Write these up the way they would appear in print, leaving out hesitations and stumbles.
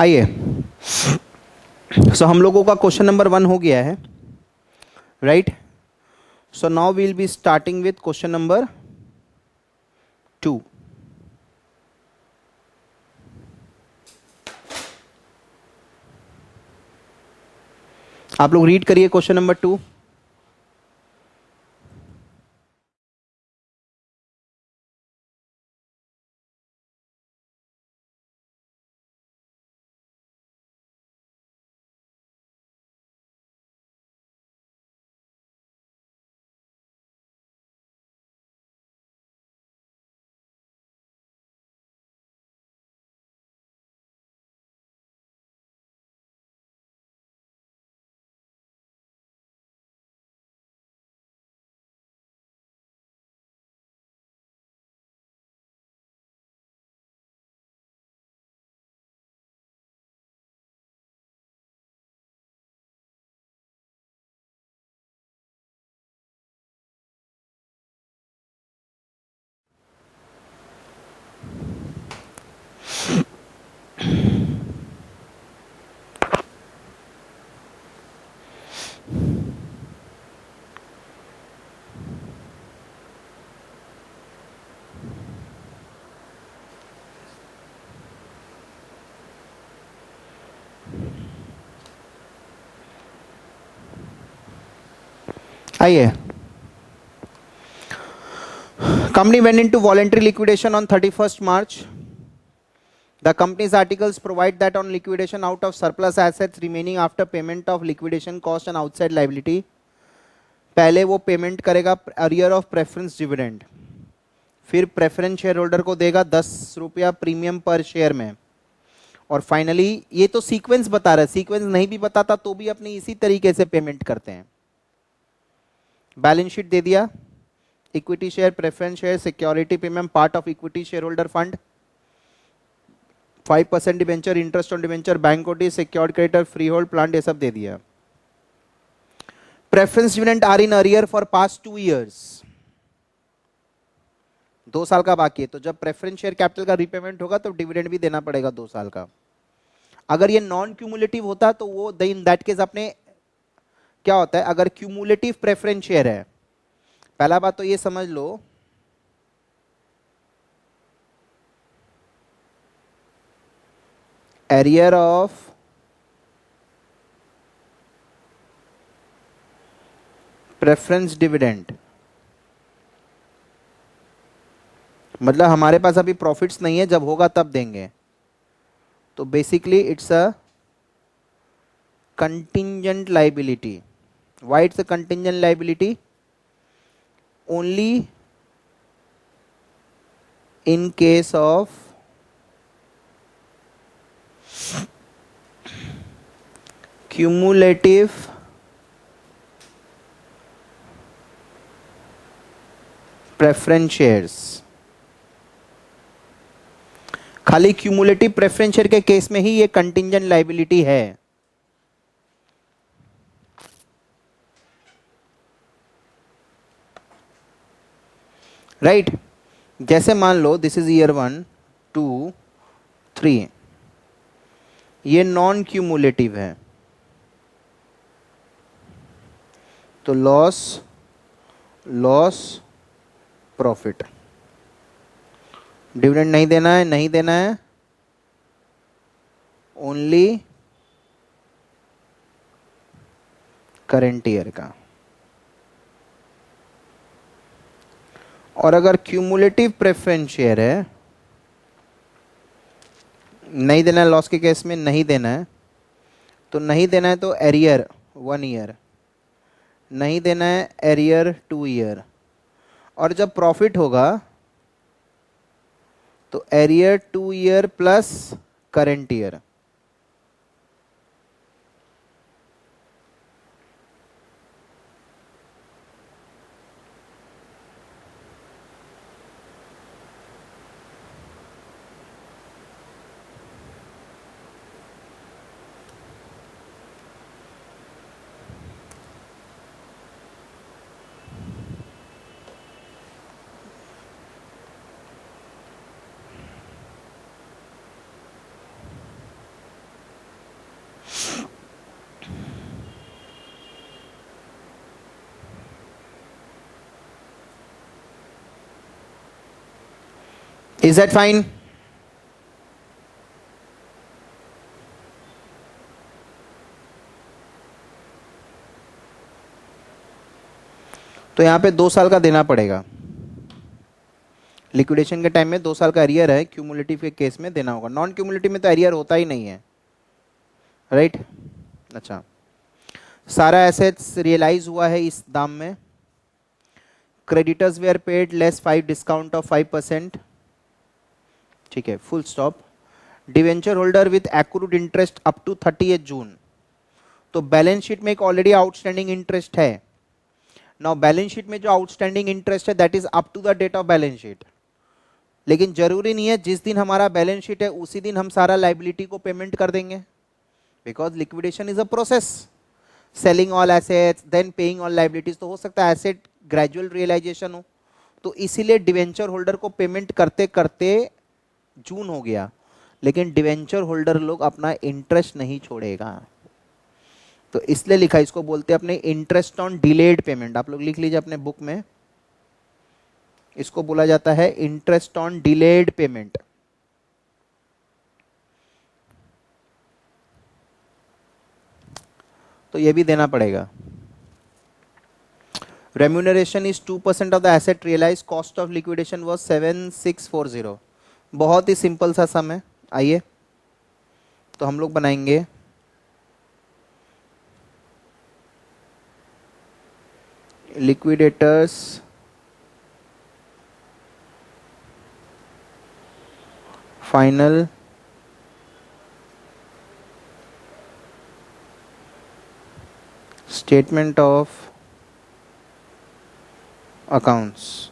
आइए, सो हम लोगों का क्वेश्चन नंबर 1 हो गया है, right. So now we'll be starting with question number 2। आप लोग रीड करिए क्वेश्चन नंबर 2। आइए, company went into voluntary liquidation on 31st March. The company's articles provide that on liquidation, out of surplus assets remaining after payment of liquidation cost and outside liability, पहले वो payment करेगा arrear of preference dividend, फिर preference share holder को देगा 10 रुपया premium पर share में, और फाइनली ये तो सीक्वेंस बता रहा है, सीक्वेंस नहीं भी बताता तो भी अपनी इसी तरीके से पेमेंट करते हैं। बैलेंस शीट दे दिया, equity share, preference share, security premium, part of equity share holder fund, 5% debenture, interest on debenture, bank notice, secured creditor, free hold plant, ये सब दे दिया। Preference dividend are in arrear for past 2 years, 2 साल का बाकी है, तो जब प्रेफरेंस शेयर कैपिटल का रीपेमेंट होगा तो डिविडेंड भी देना पड़ेगा 2 साल का। अगर ये नॉन क्यूमुलेटिव होता तो वो इन दैट केस अपने क्या होता है, अगर क्यूमुलेटिव प्रेफरेंस शेयर है, पहला बात तो ये समझ लो, एरियर ऑफ प्रेफरेंस डिविडेंड मतलब हमारे पास अभी प्रॉफिट्स नहीं है, जब होगा तब देंगे, तो basically it's a contingent liability. Why it's a contingent liability? Only in case of cumulative preference shares, खाली क्यूमुलेटिव प्रेफरेंस शेयर के केस में ही ये कंटिंजेंट लाइबिलिटी है। राइट, जैसे मान लो दिस इज ईयर 1, 2, 3, ये नॉन क्यूमुलेटिव है, तो लॉस, लॉस, प्रॉफिट, डिविडेंड नहीं देना है, नहीं देना है, ओनली करेंट ईयर का। और अगर क्यूमुलेटिव प्रेफरेंस शेयर है, नहीं देना है, लॉस के केस में नहीं देना है, तो नहीं देना है तो एरियर 1 ईयर, नहीं देना है एरियर 2 ईयर, और जब प्रॉफिट होगा तो arrear 2 year plus current year. Is that fine? तो यहां पे 2 साल का देना पड़ेगा। लिक्विडेशन के टाइम में 2 साल का एरियर है, क्यूमुलेटिव के केस में देना होगा। नॉन क्यूमुलेटिव में तो एरियर होता ही नहीं है, राइट? अच्छा, सारा एसेट्स रियलाइज हुआ है इस दाम में। Creditors were paid less 5 discount of 5%, ठीक है, full stop. Debenture holder with accrued interest up to 30 June. तो बैलेंस शीट में एक ऑलरेडी आउटस्टैंडिंग इंटरेस्ट है। नाउ बैलेंस शीट में जो आउटस्टैंडिंग इंटरेस्ट है that is up to the date of balance sheet, लेकिन जरूरी नहीं है जिस दिन हमारा बैलेंस शीट है उसी दिन हम सारा लाइबिलिटी को पेमेंट कर देंगे, because liquidation is a process. Selling all assets then paying all liabilities, तो हो सकता है एसेट ग्रेजुअल रियलाइजेशन हो, तो इसीलिए डिवेंचर होल्डर को पेमेंट करते करते जून हो गया, लेकिन डिवेंचर होल्डर लोग अपना इंटरेस्ट नहीं छोड़ेगा, तो इसलिए लिखा, इसको बोलते हैं अपने इंटरेस्ट ऑन डिलेड पेमेंट। आप लोग लिख लीजिए अपने बुक में, इसको बोला जाता है इंटरेस्ट ऑन डिलेड पेमेंट। तो ये भी देना पड़ेगा। Remuneration is 2% of the asset realise, cost of liquidation was 7640। बहुत ही सिंपल सा सम है। आइए तो हम लोग बनाएंगे liquidators final statement of accounts.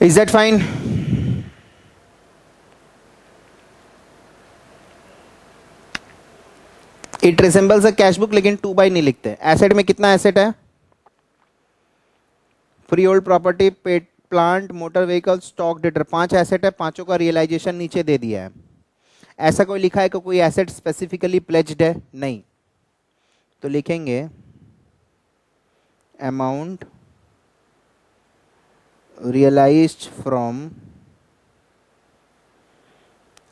Is that fine? It resembles a cash book, लेकिन 2 बाई नहीं लिखते। एसेट में कितना एसेट है? Freehold property, pet plant, motor vehicle, stock debtor, 5 asset है, पांचों का रियलाइजेशन नीचे दे दिया है। ऐसा कोई लिखा है कि कोई एसेट स्पेसिफिकली प्लेज्ड है? नहीं। तो लिखेंगे अमाउंट रियलाइज्ड फ्रॉम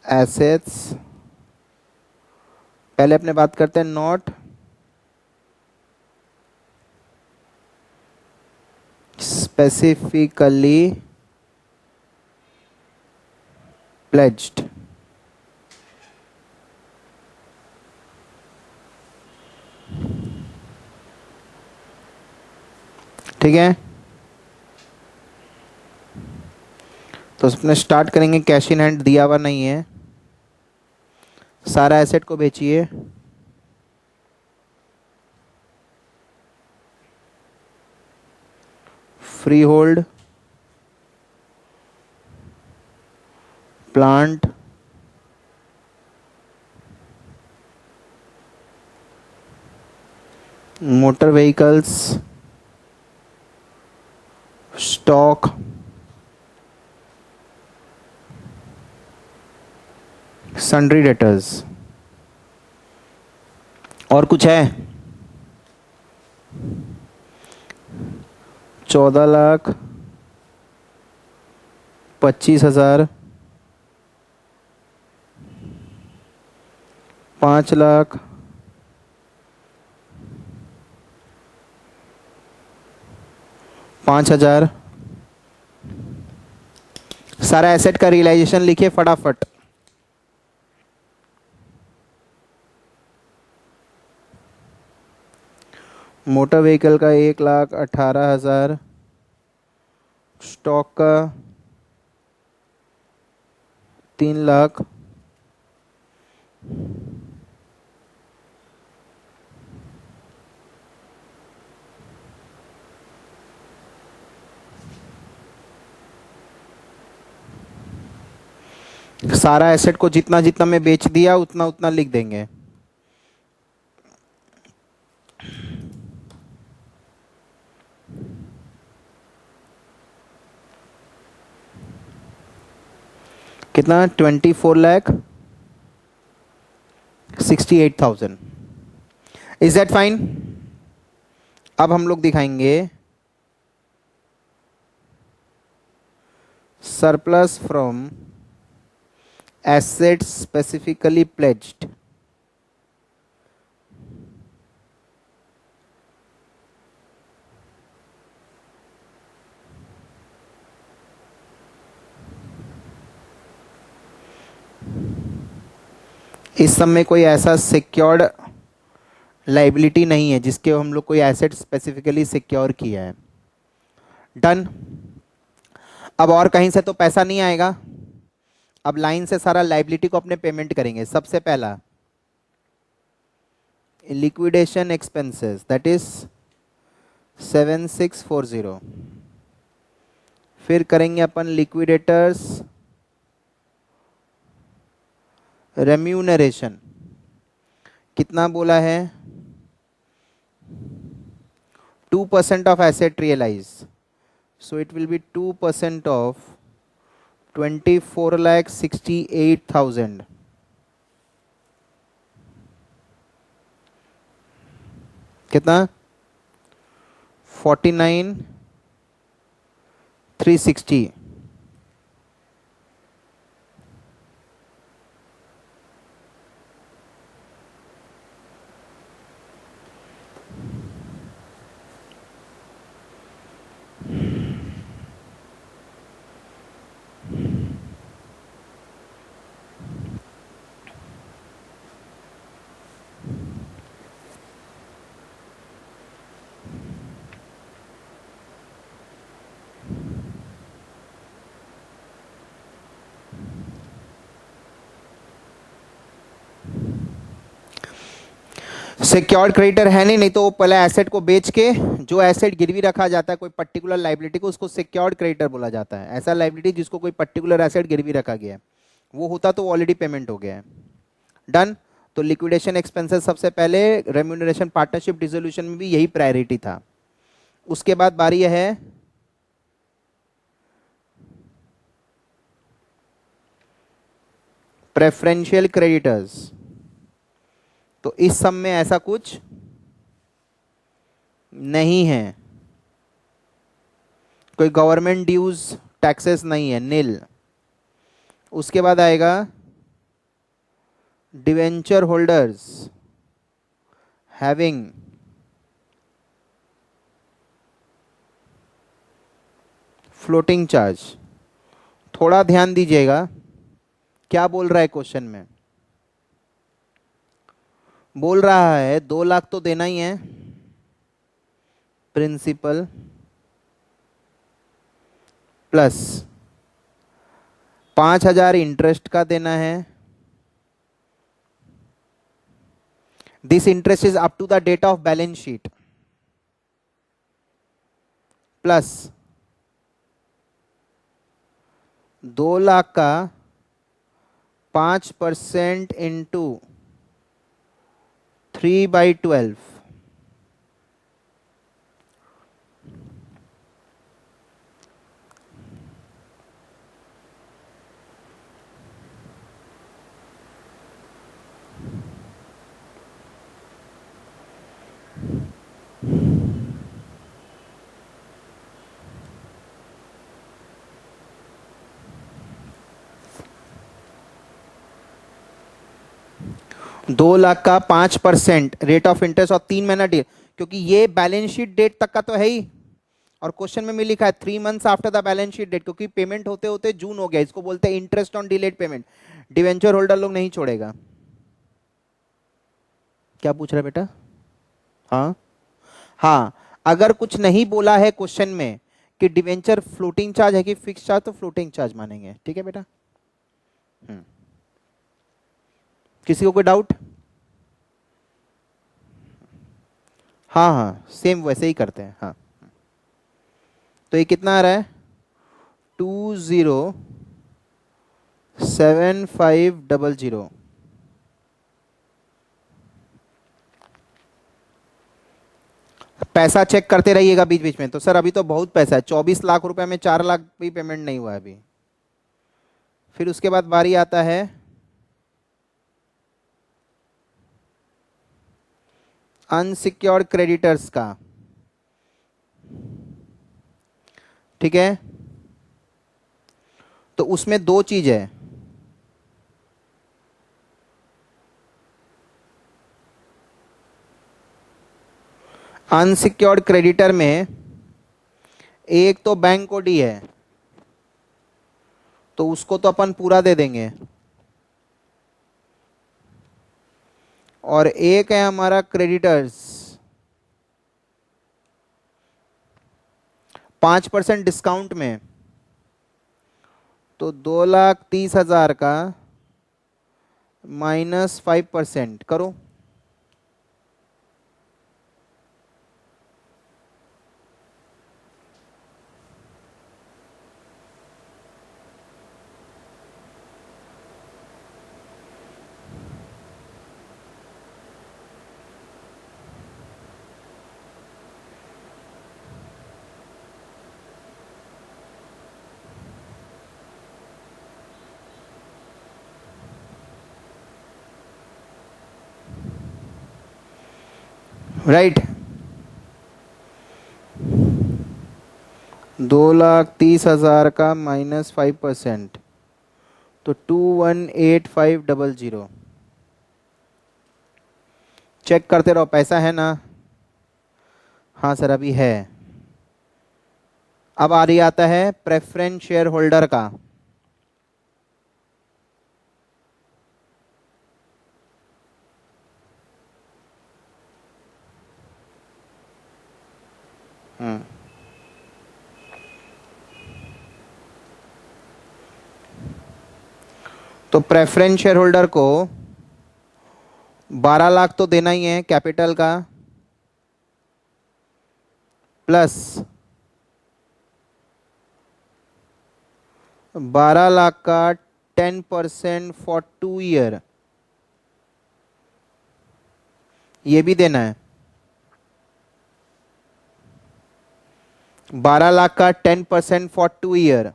एसेट्स, पहले अपने बात करते हैं नॉट स्पेसिफिकली प्लेज्ड। ठीक है, तो अपने स्टार्ट करेंगे। कैश इन हैंड दिया हुआ नहीं है, सारा एसेट को बेचिए। Free hold, plant, motor vehicles, stock, sundry debtors. और कुछ है? 14,25,000, 5,00,000, 5,000। सारा एसेट का रियलाइजेशन लिखिए फटाफट। मोटर व्हीकल का 1,18,000, स्टॉक का 3 लाख, सारा एसेट को जितना जितना मैं बेच दिया उतना उतना लिख देंगे। कितना? 24,68,000। Is that fine? अब हम लोग दिखाएंगे surplus from assets specifically pledged. इस सब में कोई ऐसा सिक्योर्ड लाइबिलिटी नहीं है जिसके हम लोग कोई एसेट स्पेसिफिकली सिक्योर किया है। डन। अब और कहीं से तो पैसा नहीं आएगा, अब लाइन से सारा लाइबिलिटी को अपने पेमेंट करेंगे। सबसे पहला लिक्विडेशन एक्सपेंसेस दैट इज 7640, फिर करेंगे अपन लिक्विडेटर्स रेम्यूनरेशन। कितना बोला है? 2% of asset realized. So it will be 2% of 24,68,000. कितना? 49,360। सिक्योर्ड क्रेडिटर है नहीं तो वो पहले एसेट को बेच के जो एसेट गिरवी रखा जाता है कोई पर्टिकुलर लाइबिलिटी को, उसको सिक्योर्ड क्रेडिटर बोला जाता है। ऐसा लाइबिलिटी जिसको कोई पर्टिकुलर एसेट गिरवी रखा गया है, वो होता तो ऑलरेडी पेमेंट हो गया है। डन। तो लिक्विडेशन एक्सपेंसेस सबसे पहले, रेम्यूनरेशन पार्टनरशिप डिसोल्यूशन में भी यही प्रायोरिटी था। उसके बाद बारी है प्रेफरेंशियल क्रेडिटर्स। तो इस सब में ऐसा कुछ नहीं है, कोई गवर्नमेंट ड्यूज टैक्सेस नहीं है, नील। उसके बाद आएगा debenture holders having floating charge. थोड़ा ध्यान दीजिएगा क्या बोल रहा है क्वेश्चन में। बोल रहा है 2 लाख तो देना ही है प्रिंसिपल प्लस 5,000 इंटरेस्ट का देना है। This interest is up to the date of balance sheet, plus 2 lakh का 5% इंटू 3/12, दो लाख का 5% रेट ऑफ इंटरेस्ट और 3 महीना डेट, क्योंकि ये बैलेंस शीट डेट तक का तो है ही, और क्वेश्चन में भी लिखा है 3 months after the balance sheet date, क्योंकि पेमेंट होते होते जून हो गया। इसको बोलते हैं interest on delayed payment. Debenture holder लोग नहीं छोड़ेगा। क्या पूछ रहा है बेटा? हाँ हाँ, अगर कुछ नहीं बोला है क्वेश्चन में कि डिवेंचर फ्लोटिंग चार्ज है कि फिक्स चार्ज, तो फ्लोटिंग चार्ज मानेंगे। ठीक है बेटा। किसी को कोई डाउट? हाँ हाँ, सेम वैसे ही करते हैं। हाँ, तो ये कितना आ रहा है? 207500। पैसा चेक करते रहिएगा बीच बीच में। तो सर अभी तो बहुत पैसा है, 24 लाख रुपए में 4 लाख भी पेमेंट नहीं हुआ है अभी। फिर उसके बाद बारी आता है अनसिक्योर्ड क्रेडिटर्स का। ठीक है, तो उसमें दो चीज है। अनसिक्योर्ड क्रेडिटर में एक तो बैंक को डी है, तो उसको तो अपन पूरा दे देंगे, और एक है हमारा क्रेडिटर्स 5% डिस्काउंट में, तो 2,30,000 का -5% करो। राइट, 2,30,000 का -5%, तो 218500। चेक करते रहो, पैसा है ना? हाँ सर अभी है। अब आ रही आता है प्रेफरेंस शेयर होल्डर का। तो प्रेफरेंस शेयर होल्डर को 12 लाख तो देना ही है कैपिटल का, प्लस 12 लाख का 10% फॉर 2 ईयर, ये भी देना है। 12 लाख का 10% फॉर 2 ईयर।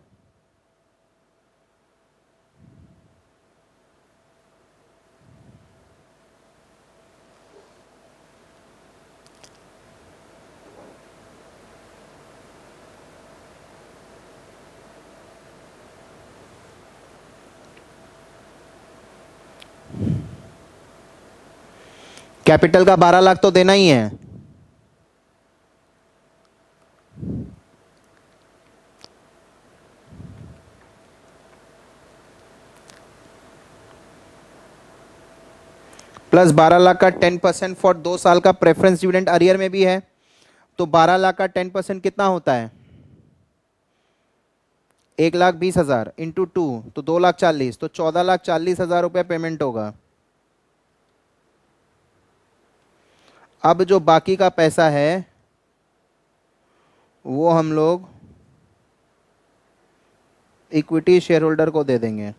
कैपिटल का 12 लाख तो देना ही है। प्लस 12 लाख का 10% फॉर 2 साल का प्रेफरेंस डिविडेंड अरियर में भी है। तो 12 लाख का 10% कितना होता है? 1,20,000 इंटू 2, तो 2,40,000, तो 14,40,000 रुपये पेमेंट होगा। अब जो बाकी का पैसा है वो हम लोग इक्विटी शेयर होल्डर को दे देंगे।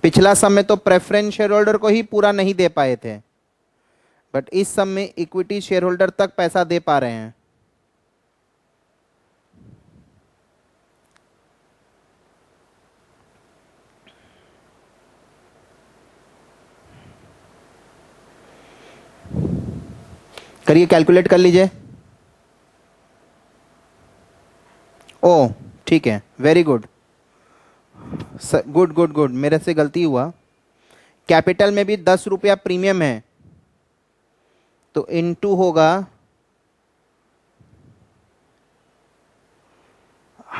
पिछला सम में तो प्रेफरेंस शेयर होल्डर को ही पूरा नहीं दे पाए थे, बट इस सम में इक्विटी शेयर होल्डर तक पैसा दे पा रहे हैं। करिए, कैलकुलेट कर लीजिए। ओ ठीक है, very good, good good good, मेरे से गलती हुआ। कैपिटल में भी 10 रुपया प्रीमियम है, तो इनटू होगा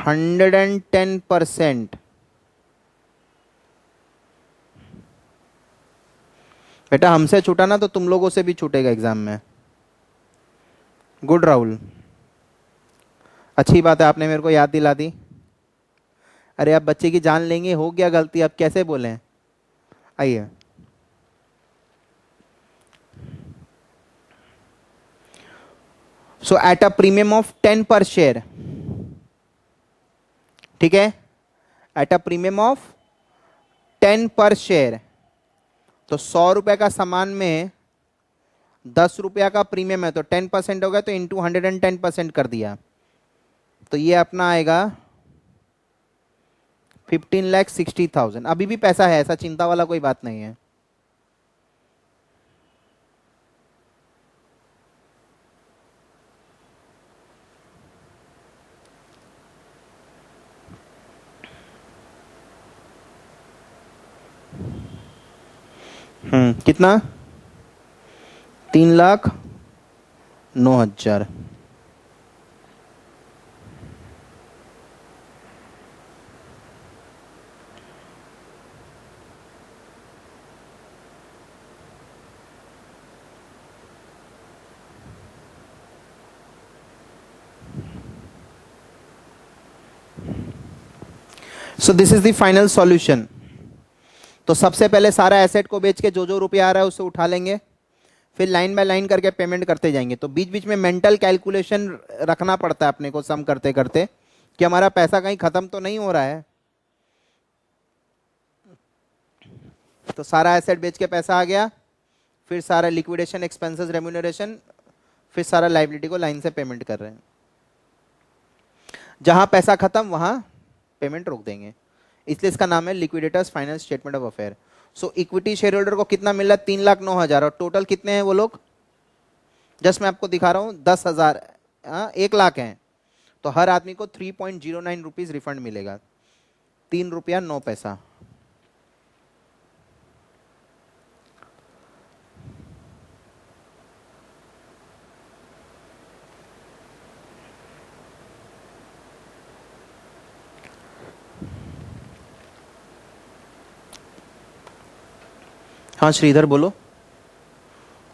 110%। बेटा हमसे छूटा ना तो तुम लोगों से भी छूटेगा एग्जाम में। गुड राहुल, अच्छी बात है, आपने मेरे को याद दिला दी। अरे आप बच्चे की जान लेंगे, हो गया गलती, अब कैसे बोलें। आइए, सो एट अ प्रीमियम ऑफ 10 पर शेयर, ठीक है, एट अ प्रीमियम ऑफ 10 पर शेयर, तो 100 रुपए का सामान में 10 रुपया का प्रीमियम है, तो 10% हो गया, तो इंटू 110% कर दिया, तो ये अपना आएगा 15,60,000। अभी भी पैसा है, ऐसा चिंता वाला कोई बात नहीं है। कितना? 3,09,000। So this is the final solution. तो सबसे पहले सारा एसेट को बेच के जो जो रुपया आ रहा है उससे उठा लेंगे, फिर लाइन बाय लाइन करके पेमेंट करते जाएंगे। तो बीच बीच में मेंटल कैलकुलेशन रखना पड़ता है अपने को सम करते करते, कि हमारा पैसा कहीं खत्म तो नहीं हो रहा है। तो सारा एसेट बेच के पैसा आ गया, फिर सारा लिक्विडेशन एक्सपेंसेस रेम्यूनरेशन, फिर सारा लाइबिलिटी को लाइन से पेमेंट कर रहे हैं। जहां पैसा खत्म वहां पेमेंट रोक देंगे, इसलिए इसका नाम है liquidators final statement of affair. So equity share holder को कितना मिल रहा है? 3,09,000। और टोटल कितने हैं वो लोग? जस्ट मैं आपको दिखा रहा हूं, 10,000, 1,00,000 हैं, तो हर आदमी को 3.09 रुपीज रिफंड मिलेगा, 3 रुपया 9 पैसा। हाँ श्रीधर बोलो।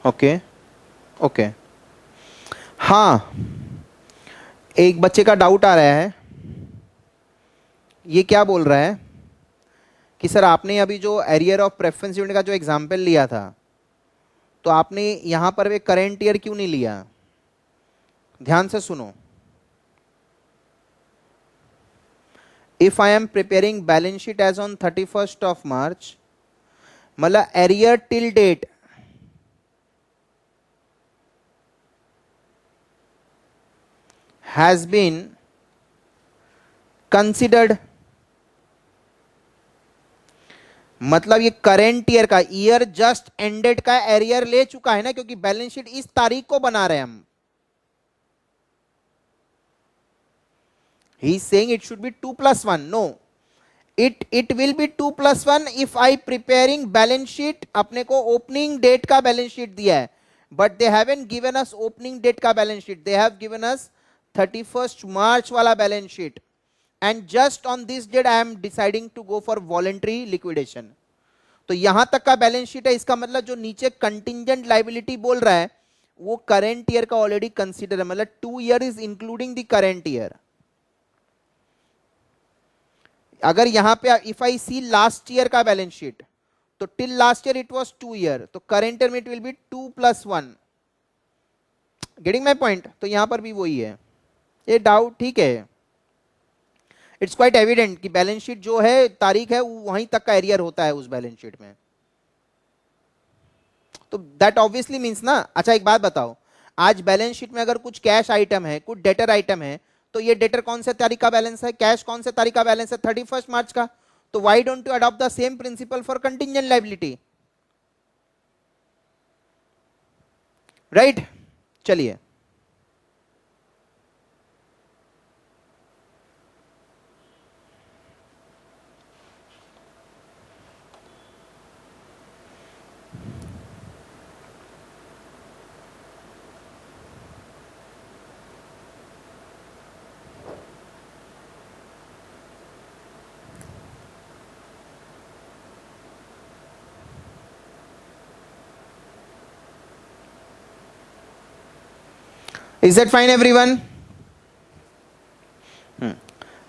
Okay, okay. हाँ, एक बच्चे का डाउट आ रहा है, ये क्या बोल रहा है कि सर आपने अभी जो एरियर ऑफ प्रेफरेंस यूनिट का जो एग्जाम्पल लिया था, तो आपने यहां पर वे करेंट ईयर क्यों नहीं लिया? ध्यान से सुनो। If I am preparing balance sheet as on 31st of March, मतलब arrear till date has been considered, मतलब ये करेंट ईयर का, ईयर जस्ट एंडेड का एरियर ले चुका है ना, क्योंकि बैलेंस शीट इस तारीख को बना रहे हैं हम। He is saying it should be 2+1। No, it will be 2+1 if I preparing balance sheet. अपने को ओपनिंग डेट का बैलेंस शीट दिया है, but they haven't given us opening date का balance sheet, they have given us 31st March वाला balance sheet. And just on this date I am deciding to go for voluntary liquidation. तो यहां तक का balance sheet है, इसका मतलब जो नीचे कंटिंजेंट लाइबिलिटी बोल रहा है वो करेंट ईयर का ऑलरेडी कंसीडर है, मतलब 2 year is including the current year. अगर यहां पे if I see last year का बैलेंस शीट, तो till last year it was 2 year, तो करेंट ईयर में it will be 2+1। Getting my point? तो यहां पर भी वही है, ये डाउट ठीक है। इट्स क्वाइट एविडेंट कि बैलेंस शीट जो है तारीख है वहीं तक का एरियर होता है उस बैलेंस शीट में, तो दैट ऑब्वियसली मींस ना। अच्छा एक बात बताओ, आज बैलेंस शीट में अगर कुछ कैश आइटम है, कुछ डेटर आइटम है, तो ये डेटर कौन से तारीख का बैलेंस है, कैश कौन से तारीख का बैलेंस है? 31st मार्च का। तो why don't you adopt the same principle for contingent liability? Right, चलिए। Is that fine, everyone?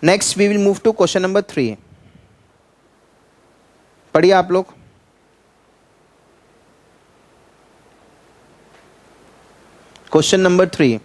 Next, we will move to question number 3. पढ़िए आप लोग. Question number 3.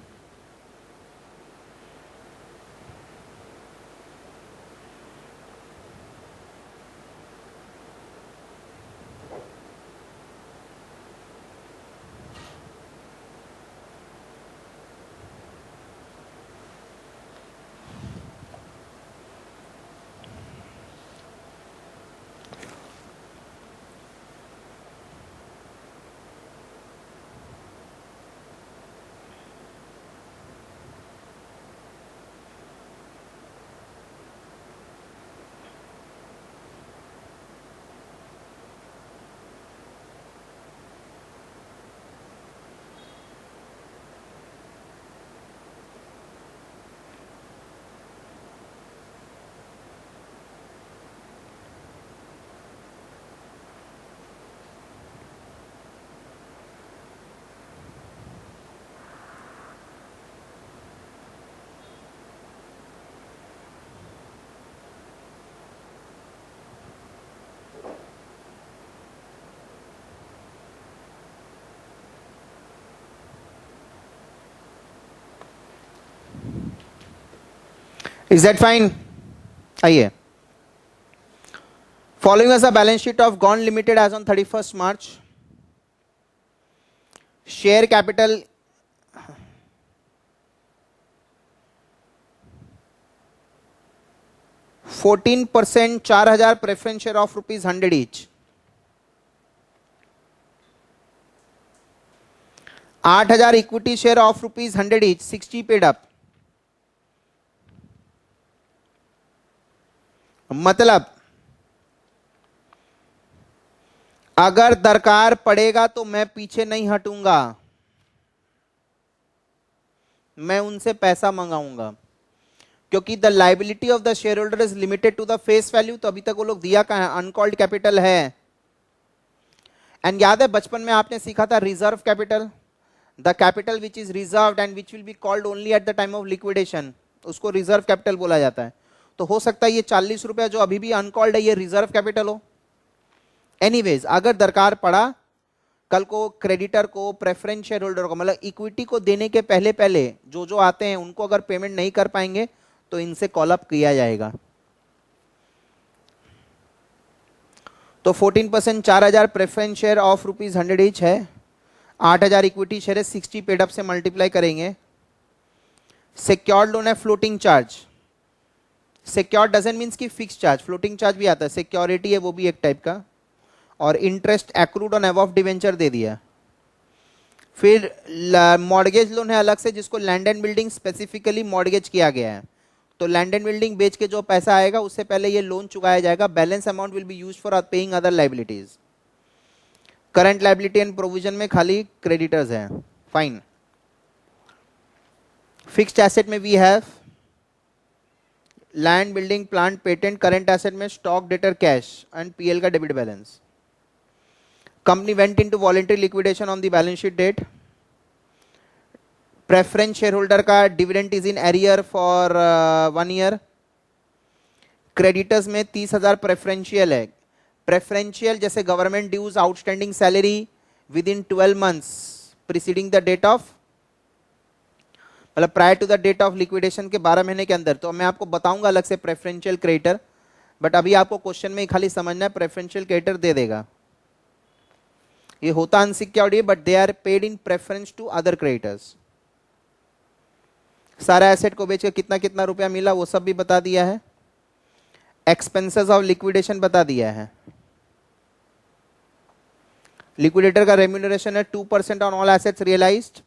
Is that fine? आइए. Following us a balance sheet of Gone Limited as on 31st March. Share capital 14%, 4,000 preference share of rupees 100 each. 8,000 equity share of rupees 100 each, 60 paid up. मतलब अगर दरकार पड़ेगा तो मैं पीछे नहीं हटूंगा, मैं उनसे पैसा मंगाऊंगा, क्योंकि the liability of the share holder is limited to the face value. तो अभी तक वो लोग दिया कहां है? अनकॉल्ड कैपिटल है. एंड याद है बचपन में आपने सीखा था reserve capital, the capital which is reserved and which will be called only at the time of liquidation, उसको रिजर्व कैपिटल बोला जाता है. तो हो सकता है ये 40 रुपया जो अभी भी अनकॉल्ड है ये रिजर्व कैपिटल हो. एनीवेज, अगर दरकार पड़ा कल को क्रेडिटर को, प्रेफरेंस शेयर होल्डर को, मतलब इक्विटी को देने के पहले पहले जो जो आते हैं उनको अगर पेमेंट नहीं कर पाएंगे तो इनसे कॉल अप किया जाएगा. तो 14% 4,000 preference share of rupees 100 each है, 8,000 इक्विटी शेयर है, 60 पेड अप से मल्टीप्लाई करेंगे. सिक्योर्ड लोन है, floating charge. Secured doesn't means की फिक्स चार्ज, फ्लोटिंग चार्ज भी आता है, सिक्योरिटी है वो भी एक टाइप का. और interest accrued on above debenture दे दिया. फिर मॉर्गेज लोन है अलग से, जिसको land and building specifically mortgage किया गया है. तो लैंड एंड बिल्डिंग बेच के जो पैसा आएगा उससे पहले ये लोन चुकाया जाएगा. Balance amount will be used for paying other liabilities. Current liability and provision में खाली क्रेडिटर्स है. फाइन. फिक्स्ड एसेट में we have land, building, plant, patent. Current asset में stock, debtor, cash and PL का debit balance. Company went into voluntary liquidation on the balance sheet date. Preference share holder का dividend is in arrear for 1 year. Creditors में 30,000 preferential है. Preferential जैसे government dues, outstanding salary within 12 months preceding the date of, मतलब prior to the date of liquidation के 12 महीने के अंदर. तो मैं आपको बताऊंगा अलग से प्रेफरेंशियल क्रेडिटर, बट अभी आपको क्वेश्चन में खाली समझना है प्रेफरेंशियल क्रेडिटर दे देगा. ये होता अनसिक्योर्ड है but they are paid in preference to other creditors. सारा एसेट को बेचकर कितना कितना रुपया मिला वो सब भी बता दिया है. एक्सपेंसेस ऑफ लिक्विडेशन बता दिया है. लिक्विडेटर का रेम्यूनरेशन है 2% on all assets realised.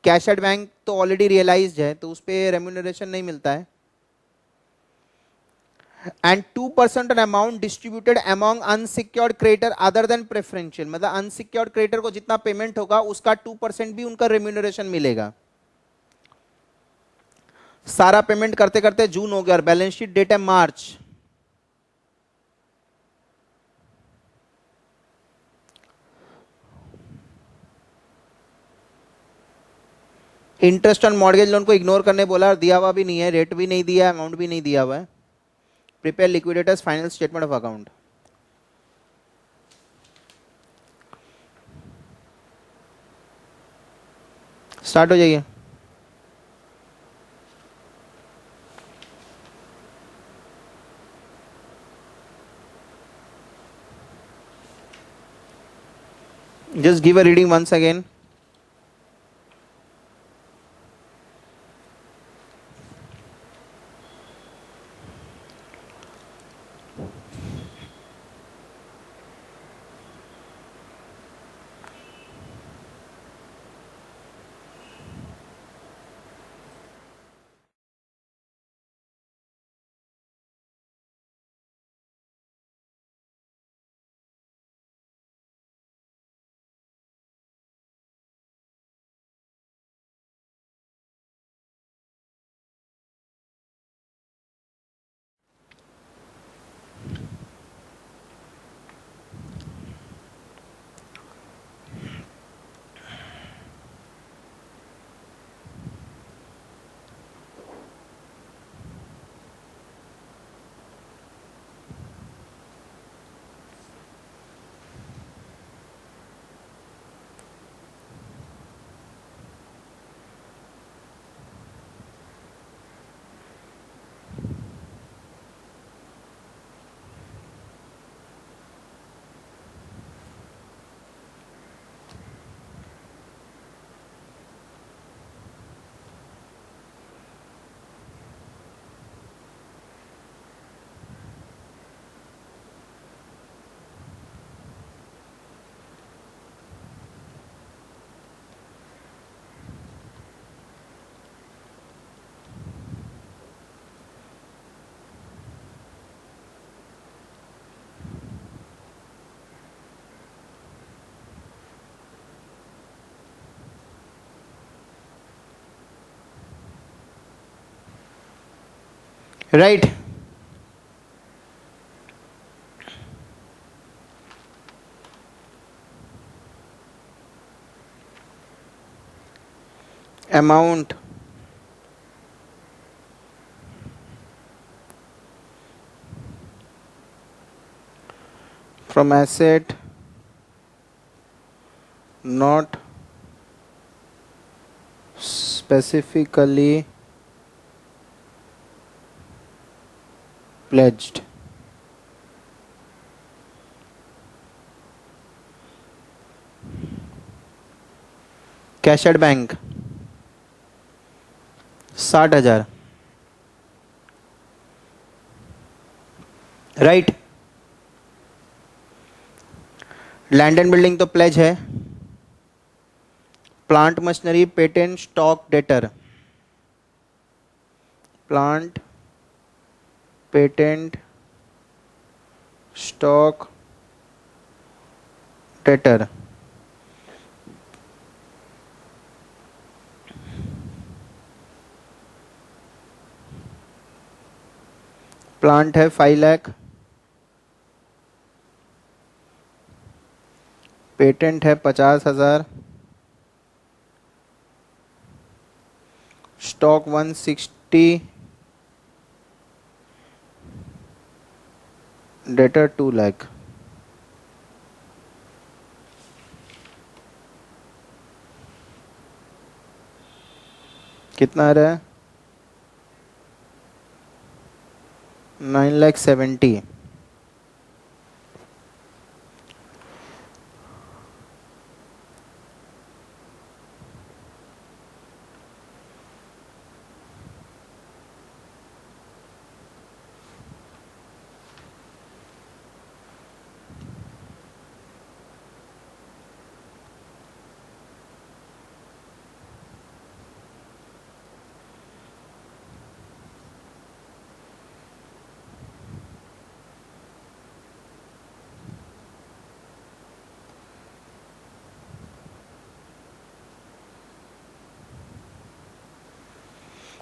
Cash at bank तो ऑलरेडी रियलाइज्ड है तो उस पर रेम्यूनरेशन नहीं मिलता है. And 2% on amount distributed among unsecured creditor other than preferential, मतलब अनसिक्योर्ड क्रेडिटर को जितना पेमेंट होगा उसका 2% भी उनका रेम्यूनरेशन मिलेगा. सारा पेमेंट करते करते जून हो गया और बैलेंस शीट डेट है मार्च. इंटरेस्ट ऑन मॉर्गेज लोन को इग्नोर करने बोला और दिया हुआ भी नहीं है, रेट भी नहीं दिया, अमाउंट भी नहीं दिया हुआ है. Prepare liquidators final statement of account. Start हो जाइए. Just give a reading once again. Right. Amount from asset not specifically pledged. Cash at bank 60,000. Right. Land and building तो प्लेज है. Plant machinery patent stock debtor. Plant patent stock debtor. Plant है 5 lakh. Patent है 50,000. Stock 160. Debtor 2 lakh. कितना आ रहा है? 9,70,000.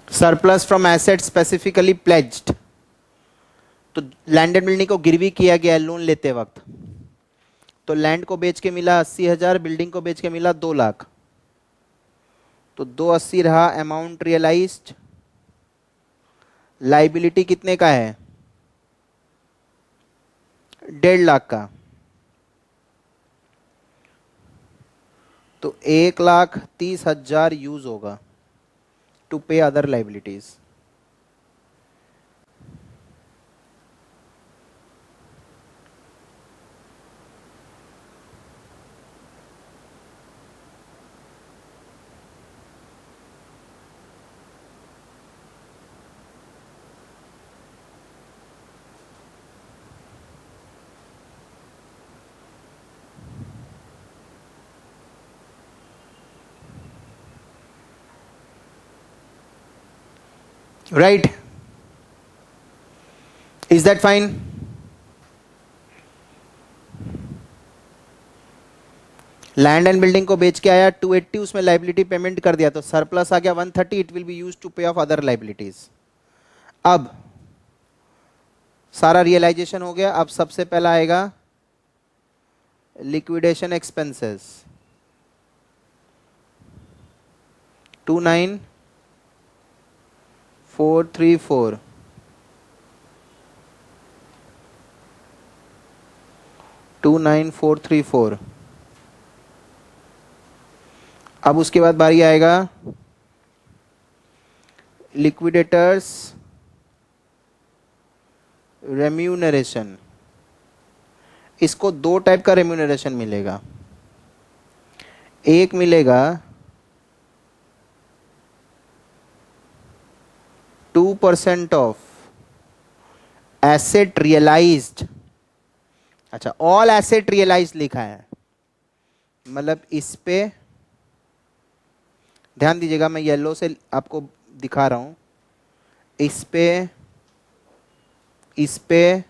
Surplus from asset specifically pledged. तो land and building को गिरवी किया गया लोन लेते वक्त. तो लैंड को बेच के मिला 80,000, बिल्डिंग को बेच के मिला 2 लाख. तो 280 रहा अमाउंट रियलाइज्ड। लाइबिलिटी कितने का है? 1.5 लाख का। तो 1,30,000 यूज होगा टू पे other liabilities. Right? Is that fine? Land and building को बेच के आया 280, उसमें लाइबिलिटी पेमेंट कर दिया तो सरप्लस आ गया 130, it will be used to pay off other liabilities. अब सारा रियलाइजेशन हो गया। अब सबसे पहला आएगा लिक्विडेशन एक्सपेंसेस 29,434। अब उसके बाद बारी आएगा लिक्विडेटर्स रेम्यूनरेशन। इसको दो टाइप का रेम्यूनरेशन मिलेगा। एक मिलेगा 2% ऑफ एसेट रियलाइज्ड। अच्छा, ऑल एसेट रियलाइज्ड लिखा है, मतलब इस पे ध्यान दीजिएगा, मैं येलो से आपको दिखा रहा हूं। इस पे, इस पे,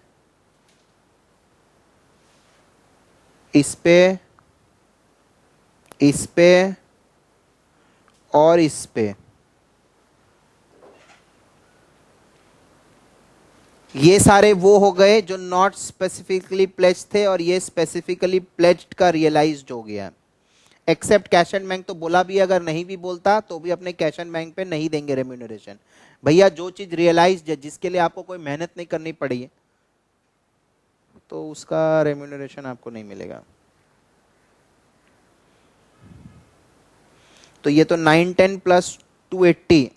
इस पे, इस पे और इस पे, ये सारे वो हो गए जो नॉट स्पेसिफिकली प्लेज्ड थे, और ये स्पेसिफिकली प्लेज्ड का रियलाइज्ड हो गया। एक्सेप्ट कैश एंड बैंक तो बोला भी, अगर नहीं भी बोलता तो भी अपने कैश एंड बैंक पे नहीं देंगे रेम्यूनरेशन। भैया जो चीज रियलाइज्ड है, जिसके लिए आपको कोई मेहनत नहीं करनी पड़ी है, तो उसका रेम्यूनरेशन आपको नहीं मिलेगा। तो ये तो 910 प्लस 280,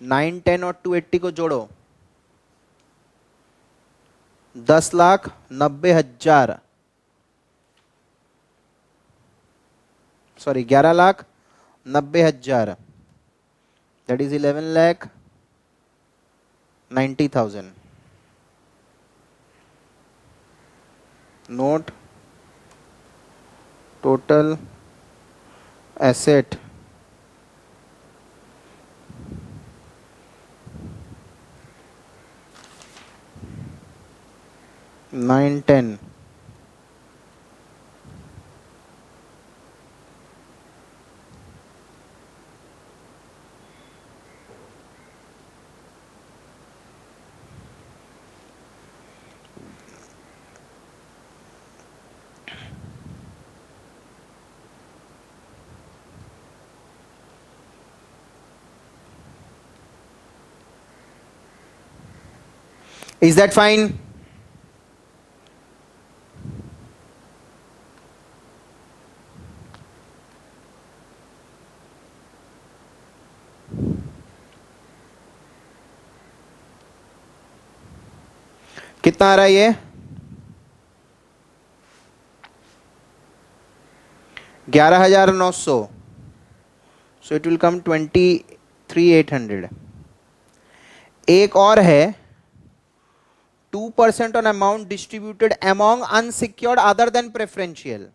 910 और 280 को जोड़ो, 10,90,000, sorry 11,90,000, that is 11,90,000। Note total asset nine ten Is that fine? कितना आ रहा है ये? 11,900। So it will come 23,800। एक और है 2% on amount distributed among unsecured other than preferential.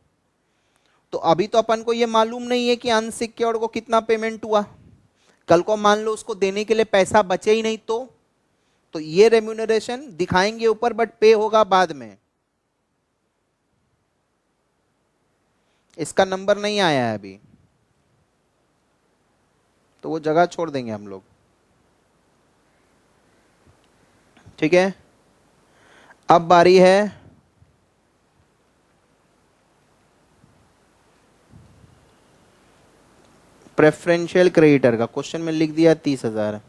तो अभी तो अपन को ये मालूम नहीं है कि अनसिक्योर्ड को कितना पेमेंट हुआ। कल को मान लो उसको देने के लिए पैसा बचे ही नहीं, तो ये रेम्यूनरेशन दिखाएंगे ऊपर, बट पे होगा बाद में। इसका नंबर नहीं आया है अभी, तो वो जगह छोड़ देंगे हम लोग। ठीक है, अब बारी है प्रेफरेंशियल क्रेडिटर का क्वेश्चन में लिख दिया 30,000।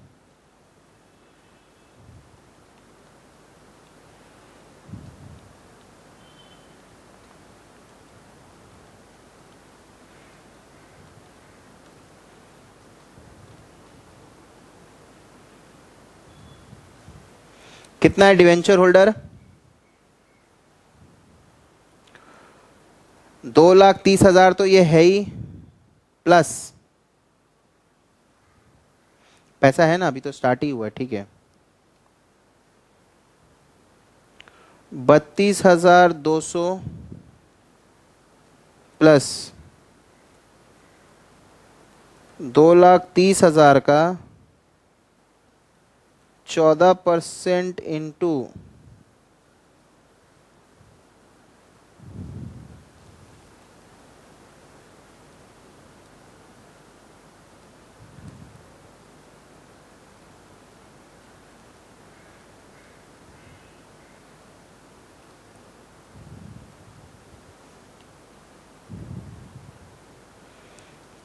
कितना है डिवेंचर होल्डर? 2,30,000 तो ये है ही, प्लस पैसा है ना, अभी तो स्टार्ट ही हुआ है, ठीक है। 32,200 प्लस 2,30,000 का 14% into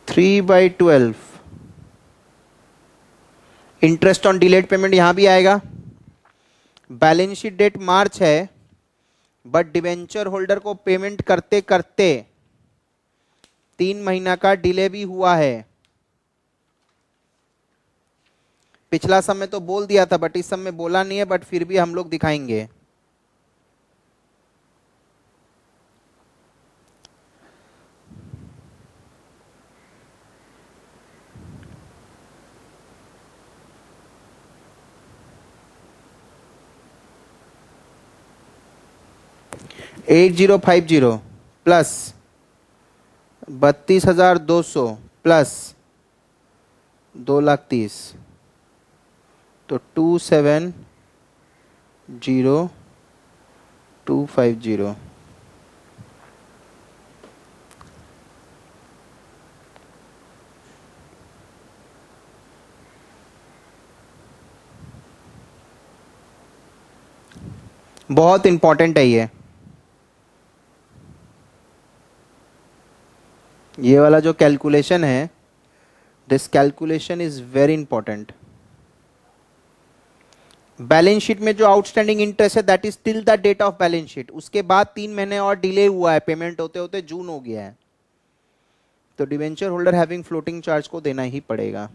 3/12। Interest on delayed payment यहां भी आएगा। बैलेंस शीट डेट मार्च है, बट डिवेंचर होल्डर को पेमेंट करते करते 3 महीना का डिले भी हुआ है। पिछला समय तो बोल दिया था, बट इस समय बोला नहीं है, बट फिर भी हम लोग दिखाएंगे। $8050 प्लस 32,200 प्लस 2,30,000 तो 270250। बहुत इंपॉर्टेंट है ये वाला जो कैलकुलेशन है, this calculation is very important. Balance sheet में जो आउटस्टैंडिंग इंटरेस्ट है that is till the date of balance sheet, उसके बाद 3 महीने और डिले हुआ है, पेमेंट होते होते जून हो गया है, तो debenture holder having floating charge को देना ही पड़ेगा।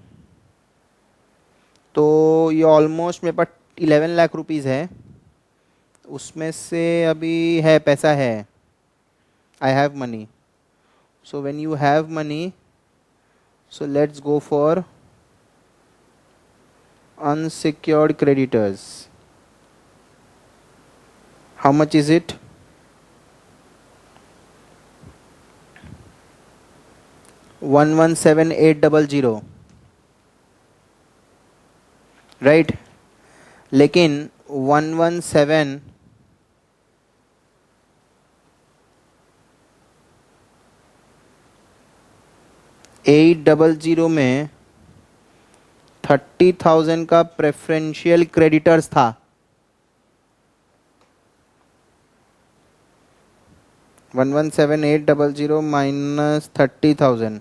तो ये ऑलमोस्ट मेरे पास 11 लाख रुपीस है, उसमें से अभी है, पैसा है, I have money. So when you have money, so let's go for unsecured creditors. How much is it? 117,800, right? लेकिन 117,800 में 30,000 का प्रेफरेंशियल क्रेडिटर्स था। 117,800 माइनस 30,000,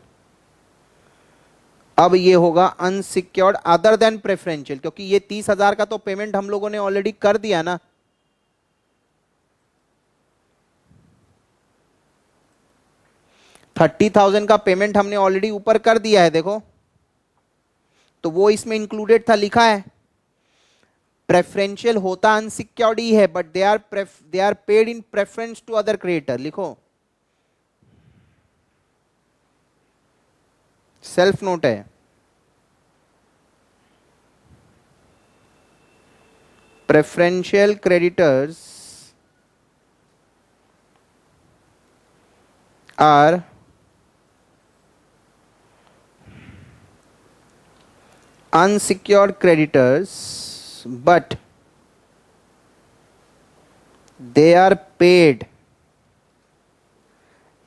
अब ये होगा अनसिक्योर्ड अदर देन प्रेफरेंशियल, क्योंकि ये 30,000 का तो पेमेंट हम लोगों ने ऑलरेडी कर दिया ना। $30,000 का पेमेंट हमने ऑलरेडी ऊपर कर दिया है, देखो, तो वो इसमें इंक्लूडेड था, लिखा है। प्रेफरेंशियल होता अनसिक्योर्ड ही है, but they are paid in preference to other creditor, लिखो, सेल्फ नोट है। Preferential creditors are unsecured creditors, but they are paid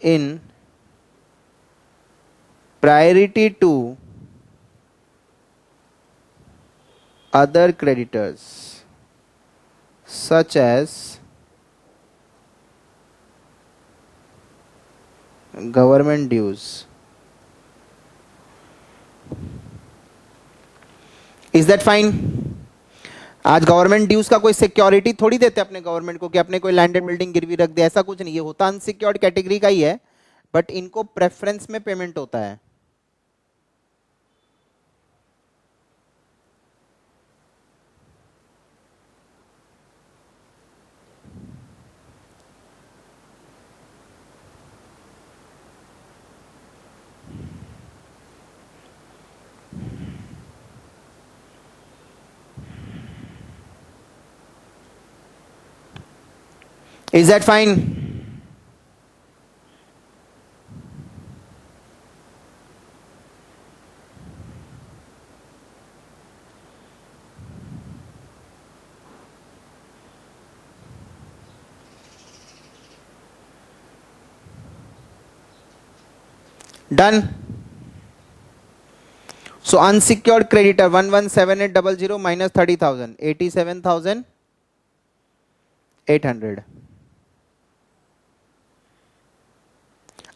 in priority to other creditors such as government dues, is that fine? आज government dues का कोई security थोड़ी देते अपने government को कि अपने कोई लैंड एंड बिल्डिंग गिरवी रख दे, ऐसा कुछ नहीं, ये होता अनसिक्योर्ड कैटेगरी का ही है, बट इनको प्रेफरेंस में पेमेंट होता है। Is that fine? Done. So unsecured creditor 117800 minus 30,000, 87,800.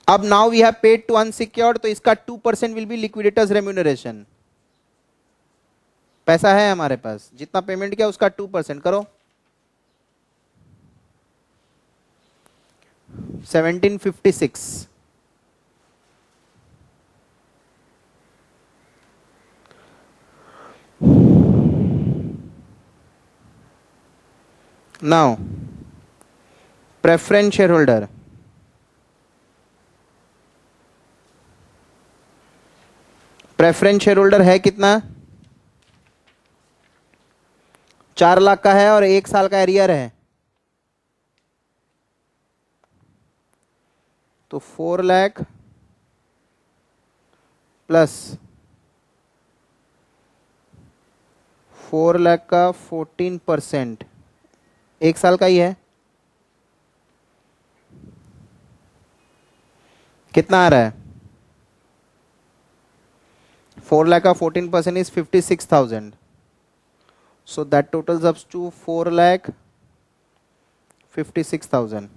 अब now we have paid to unsecured, तो इसका 2% will be liquidators remuneration. पैसा है हमारे पास, जितना पेमेंट किया उसका 2% करो, 1756. Now preference shareholder, preference share holder है कितना? 4 लाख का है और 1 साल का एरियर है, तो 4 लाख प्लस 4 लाख का 14%, 1 साल का ही है, कितना आ रहा है? 4 lakh का 14% is 56,000. So that totals up to 4 lakh 56,000.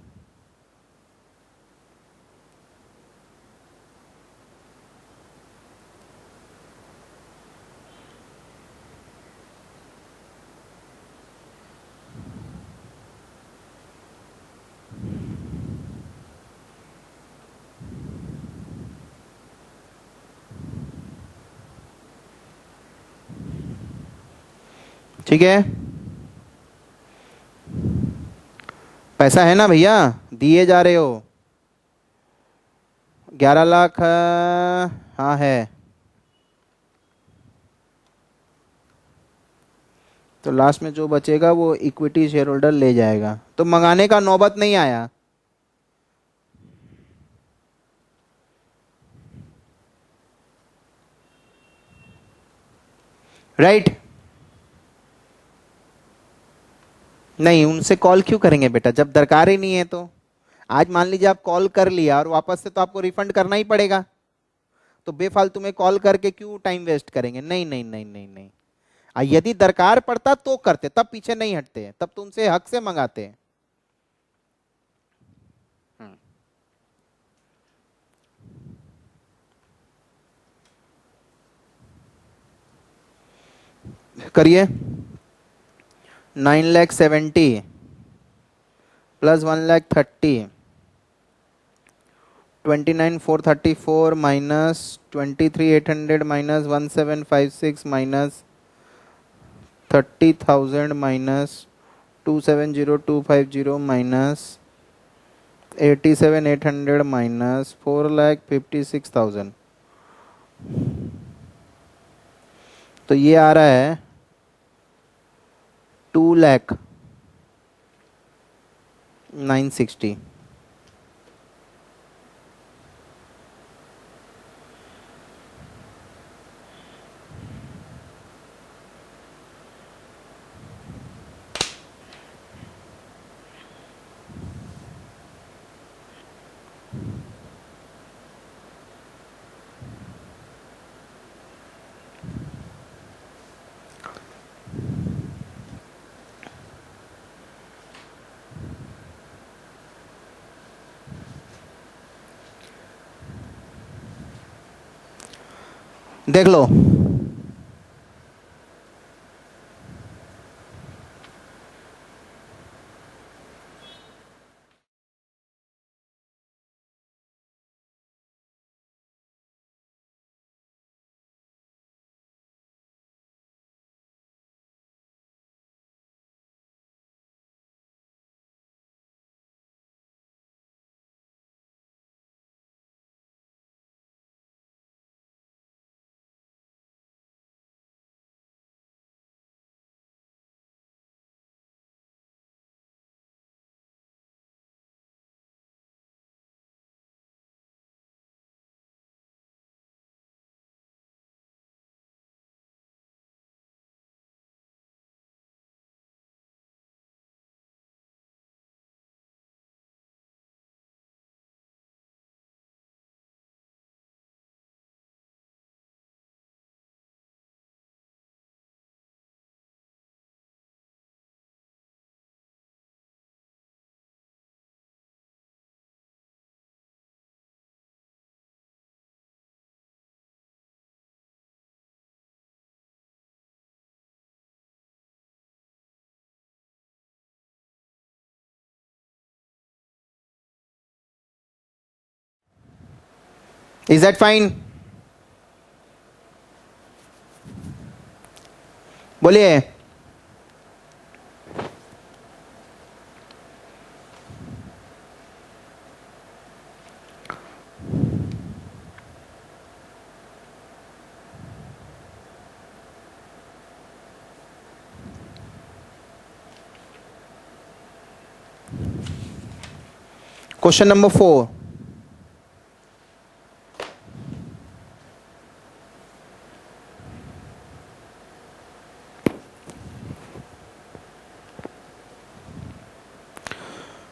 ठीक है, पैसा है ना भैया, दिए जा रहे हो 11 लाख, हाँ है, तो लास्ट में जो बचेगा वो इक्विटी शेयर होल्डर ले जाएगा, तो मंगाने का नौबत नहीं आया। राइट नहीं, उनसे कॉल क्यों करेंगे बेटा जब दरकार ही नहीं है? तो आज मान लीजिए आप कॉल कर लिया और वापस से तो आपको रिफंड करना ही पड़ेगा, तो बेफालतू में कॉल करके क्यों टाइम वेस्ट करेंगे? नहीं नहीं नहीं नहीं नहीं, यदि दरकार पड़ता तो करते, तब पीछे नहीं हटते, तब तो उनसे हक से मंगाते। करिए, 9,70,000 plus 1,30,000, 29,434 minus 23,800 minus 1,756 minus 30,000 minus 2,70,250 minus 87,800 minus 4,56,000, तो ये आ रहा है 2,09,60,000। देख लो, इज दैट फाइन? बोलिए। Question number 4,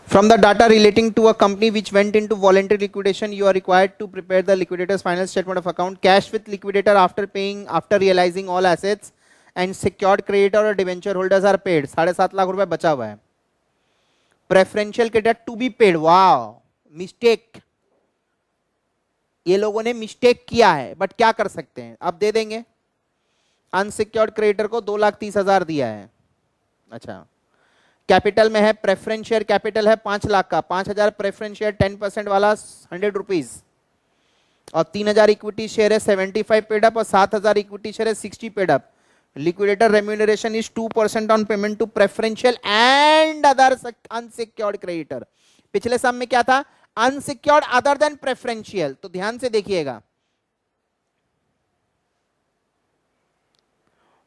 from the data relating to a company which went into voluntary liquidation, you are required to prepare the liquidator's final statement of account. Cash with liquidator after realizing all assets and secured creditor or debenture holders are paid. 7.5 lakh रुपए बचा हुआ है. Preferential creditor to be paid. Wow, mistake. ये लोगों ने mistake किया है, but क्या कर सकते हैं, अब दे देंगे. अनसिक्योर्ड क्रेडिटर को 2,30,000 दिया है. अच्छा, कैपिटल में है प्रेफरेंस शेयर कैपिटल है 5 लाख का, 5,000 प्रेफरेंस शेयर 10% वाला 100 रुपीज, और 3,000 इक्विटी शेयर है 75 पेड अप, और 7,000 इक्विटी शेयर है 60 paid up. Liquidator remuneration is 2% on payment to preferential and other unsecured creditor. पिछले सम में क्या था? Unsecured other than preferential. तो ध्यान से देखिएगा,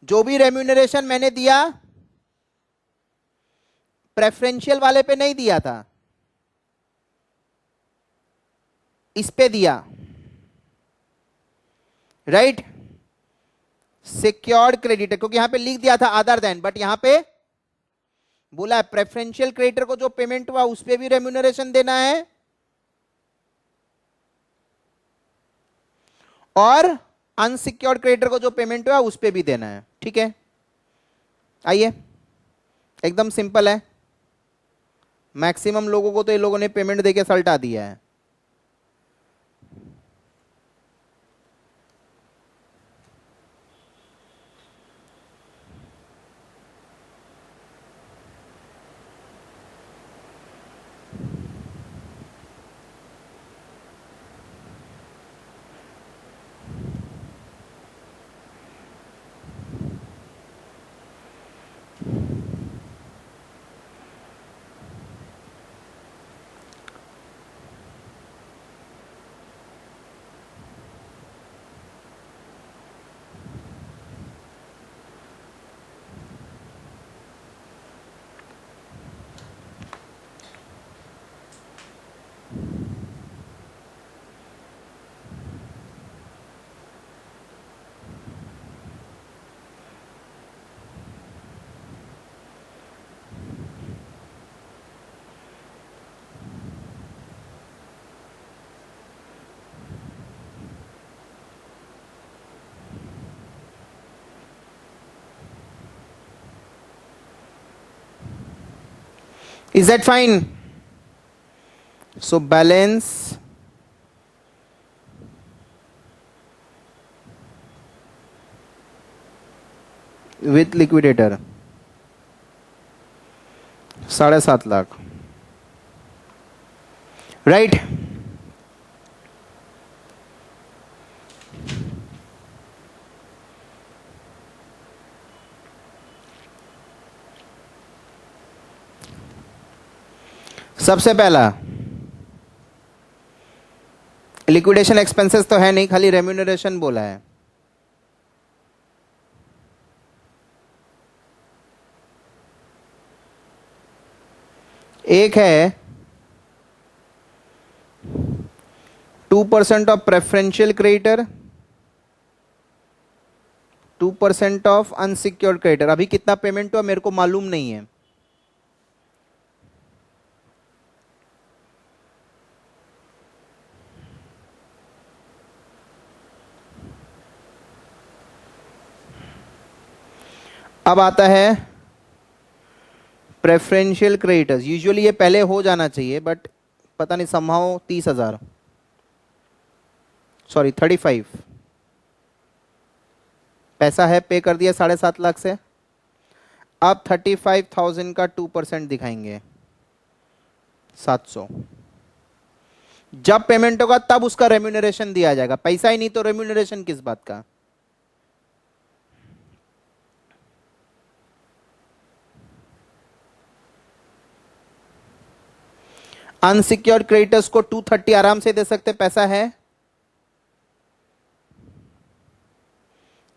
जो भी रेम्यूनरेशन मैंने दिया प्रेफरेंशियल वाले पे नहीं दिया था, इस पे दिया, राइट? सिक्योर्ड क्रेडिटर, क्योंकि यहां पे लिख दिया था अदर देन, बट यहां पे बोला है प्रेफरेंशियल क्रेडिटर को जो पेमेंट हुआ उस पे भी रेम्यूनरेशन देना है, और अनसिक्योर्ड क्रेडिटर को जो पेमेंट हुआ उस पे भी देना है. ठीक है, आइए, एकदम सिंपल है. मैक्सिमम लोगों को तो ये लोगों ने पेमेंट देके सल्टा दिया है. Is that fine? So balance with liquidator 7.5 lakh, right? सबसे पहला लिक्विडेशन एक्सपेंसेस तो है नहीं, खाली रेम्यूनरेशन बोला है. एक है 2% of preferential creditor, 2% of unsecured creditor. अभी कितना पेमेंट हुआ मेरे को मालूम नहीं है. अब आता है प्रेफरेंशियल क्रेडिटर्स. यूजुअली ये पहले हो जाना चाहिए, बट पता नहीं समहाउ 30,000, सॉरी 35 पैसा है, पे कर दिया 7.5 लाख से. अब 35,000 का 2% दिखाएंगे 700. जब पेमेंट होगा तब उसका रेम्यूनरेशन दिया जाएगा, पैसा ही नहीं तो रेम्यूनरेशन किस बात का। अनसिक्योर्ड क्रेडिटर्स को 230 आराम से दे सकते, पैसा है।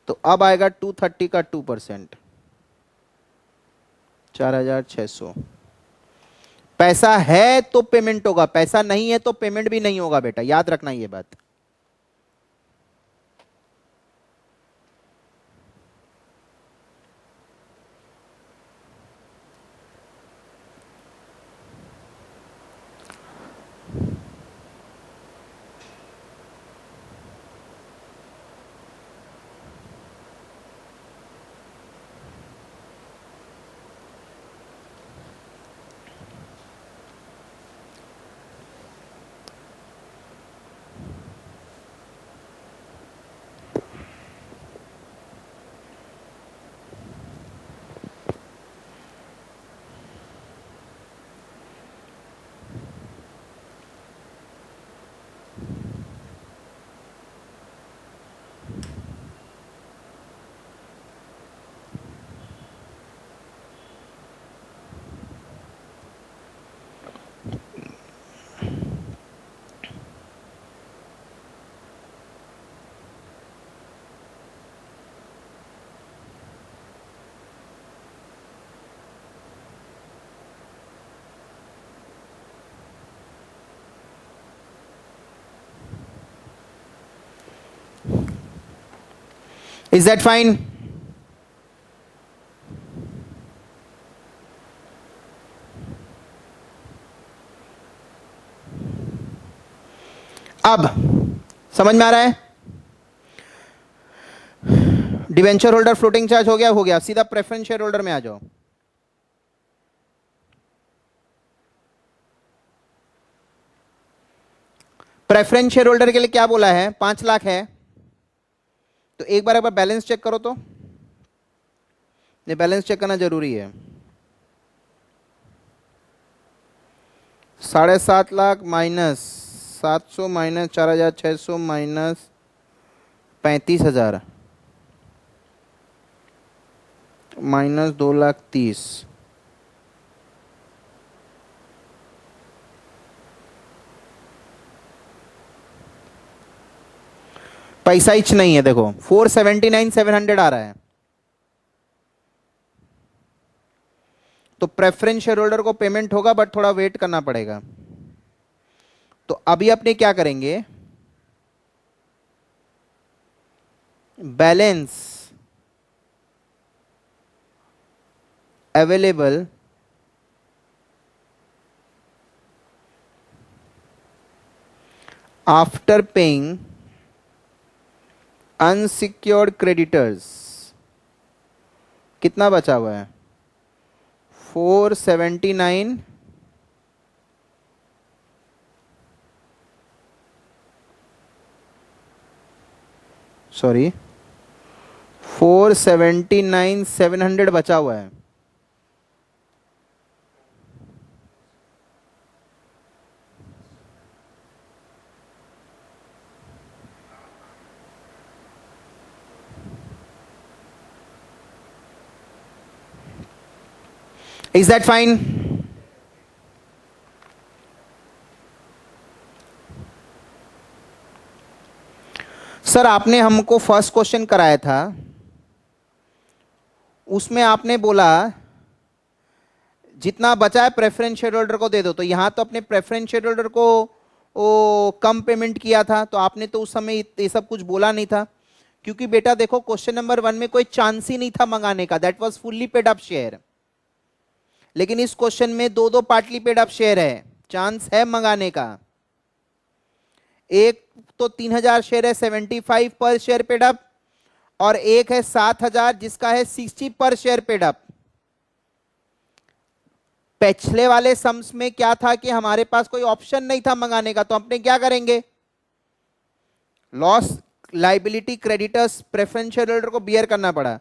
तो अब आएगा 230 का 2%, 4600। पैसा है तो पेमेंट होगा, पैसा नहीं है तो पेमेंट भी नहीं होगा बेटा, याद रखना ये बात। Is that fine? अब समझ में आ रहा है? डिवेंचर होल्डर फ्लोटिंग चार्ज हो गया, सीधा प्रेफरेंस शेयर होल्डर में आ जाओ। प्रेफरेंस शेयर होल्डर के लिए क्या बोला है, 5 लाख है। तो एक बार बैलेंस चेक करो, तो ये बैलेंस चेक करना जरूरी है। 7.5 lakh minus 700 minus 4600 minus 35,000 minus 2,30,000। पैसा ही नहीं है, देखो 479,700 आ रहा है। तो प्रेफरेंस शेयर होल्डर को पेमेंट होगा, बट थोड़ा वेट करना पड़ेगा। तो अभी अपने क्या करेंगे, balance available after paying unsecured creditors कितना बचा हुआ है, 479 479,700 बचा हुआ है। Is that fine? सर आपने हमको फर्स्ट क्वेश्चन कराया था, उसमें आपने बोला जितना बचा है प्रेफरेंस शेयर होल्डर को दे दो। तो यहां तो अपने प्रेफरेंस शेयर होल्डर को कम पेमेंट किया था, तो आपने तो उस समय ये सब कुछ बोला नहीं था, क्योंकि बेटा देखो क्वेश्चन नंबर 1 में कोई चांस ही नहीं था मंगाने का, that was fully paid up share. लेकिन इस क्वेश्चन में दो पार्टली पेड अप शेयर है, चांस है मंगाने का। एक तो 3,000 शेयर है 75 पर शेयर पेड अप, और एक है 7,000 जिसका है 60 पर शेयर पेड अप। पिछले वाले सम्स में क्या था कि हमारे पास कोई ऑप्शन नहीं था मंगाने का, तो अपने क्या करेंगे, loss liability creditors preference share holder को बियर करना पड़ा।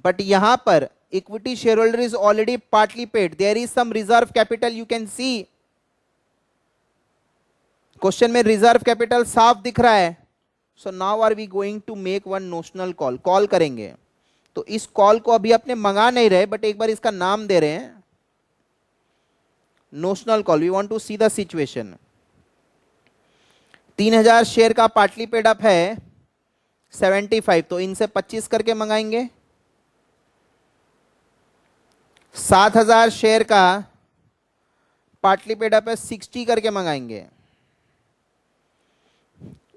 बट यहां पर equity share holder is already partly paid, there is some reserve capital you can see, question में रिजर्व कैपिटल साफ दिख रहा है. So now are we going to make one notional call. Call करेंगे. तो इस कॉल को अभी अपने मंगा नहीं रहे, बट एक बार इसका नाम दे रहे हैं notional call. We want to see the situation. 3000 share का पार्टली पेड अप है 75, तो इनसे 25 करके मंगाएंगे. 7000 शेयर का पार्टली पेड अप है 60 करके मंगाएंगे.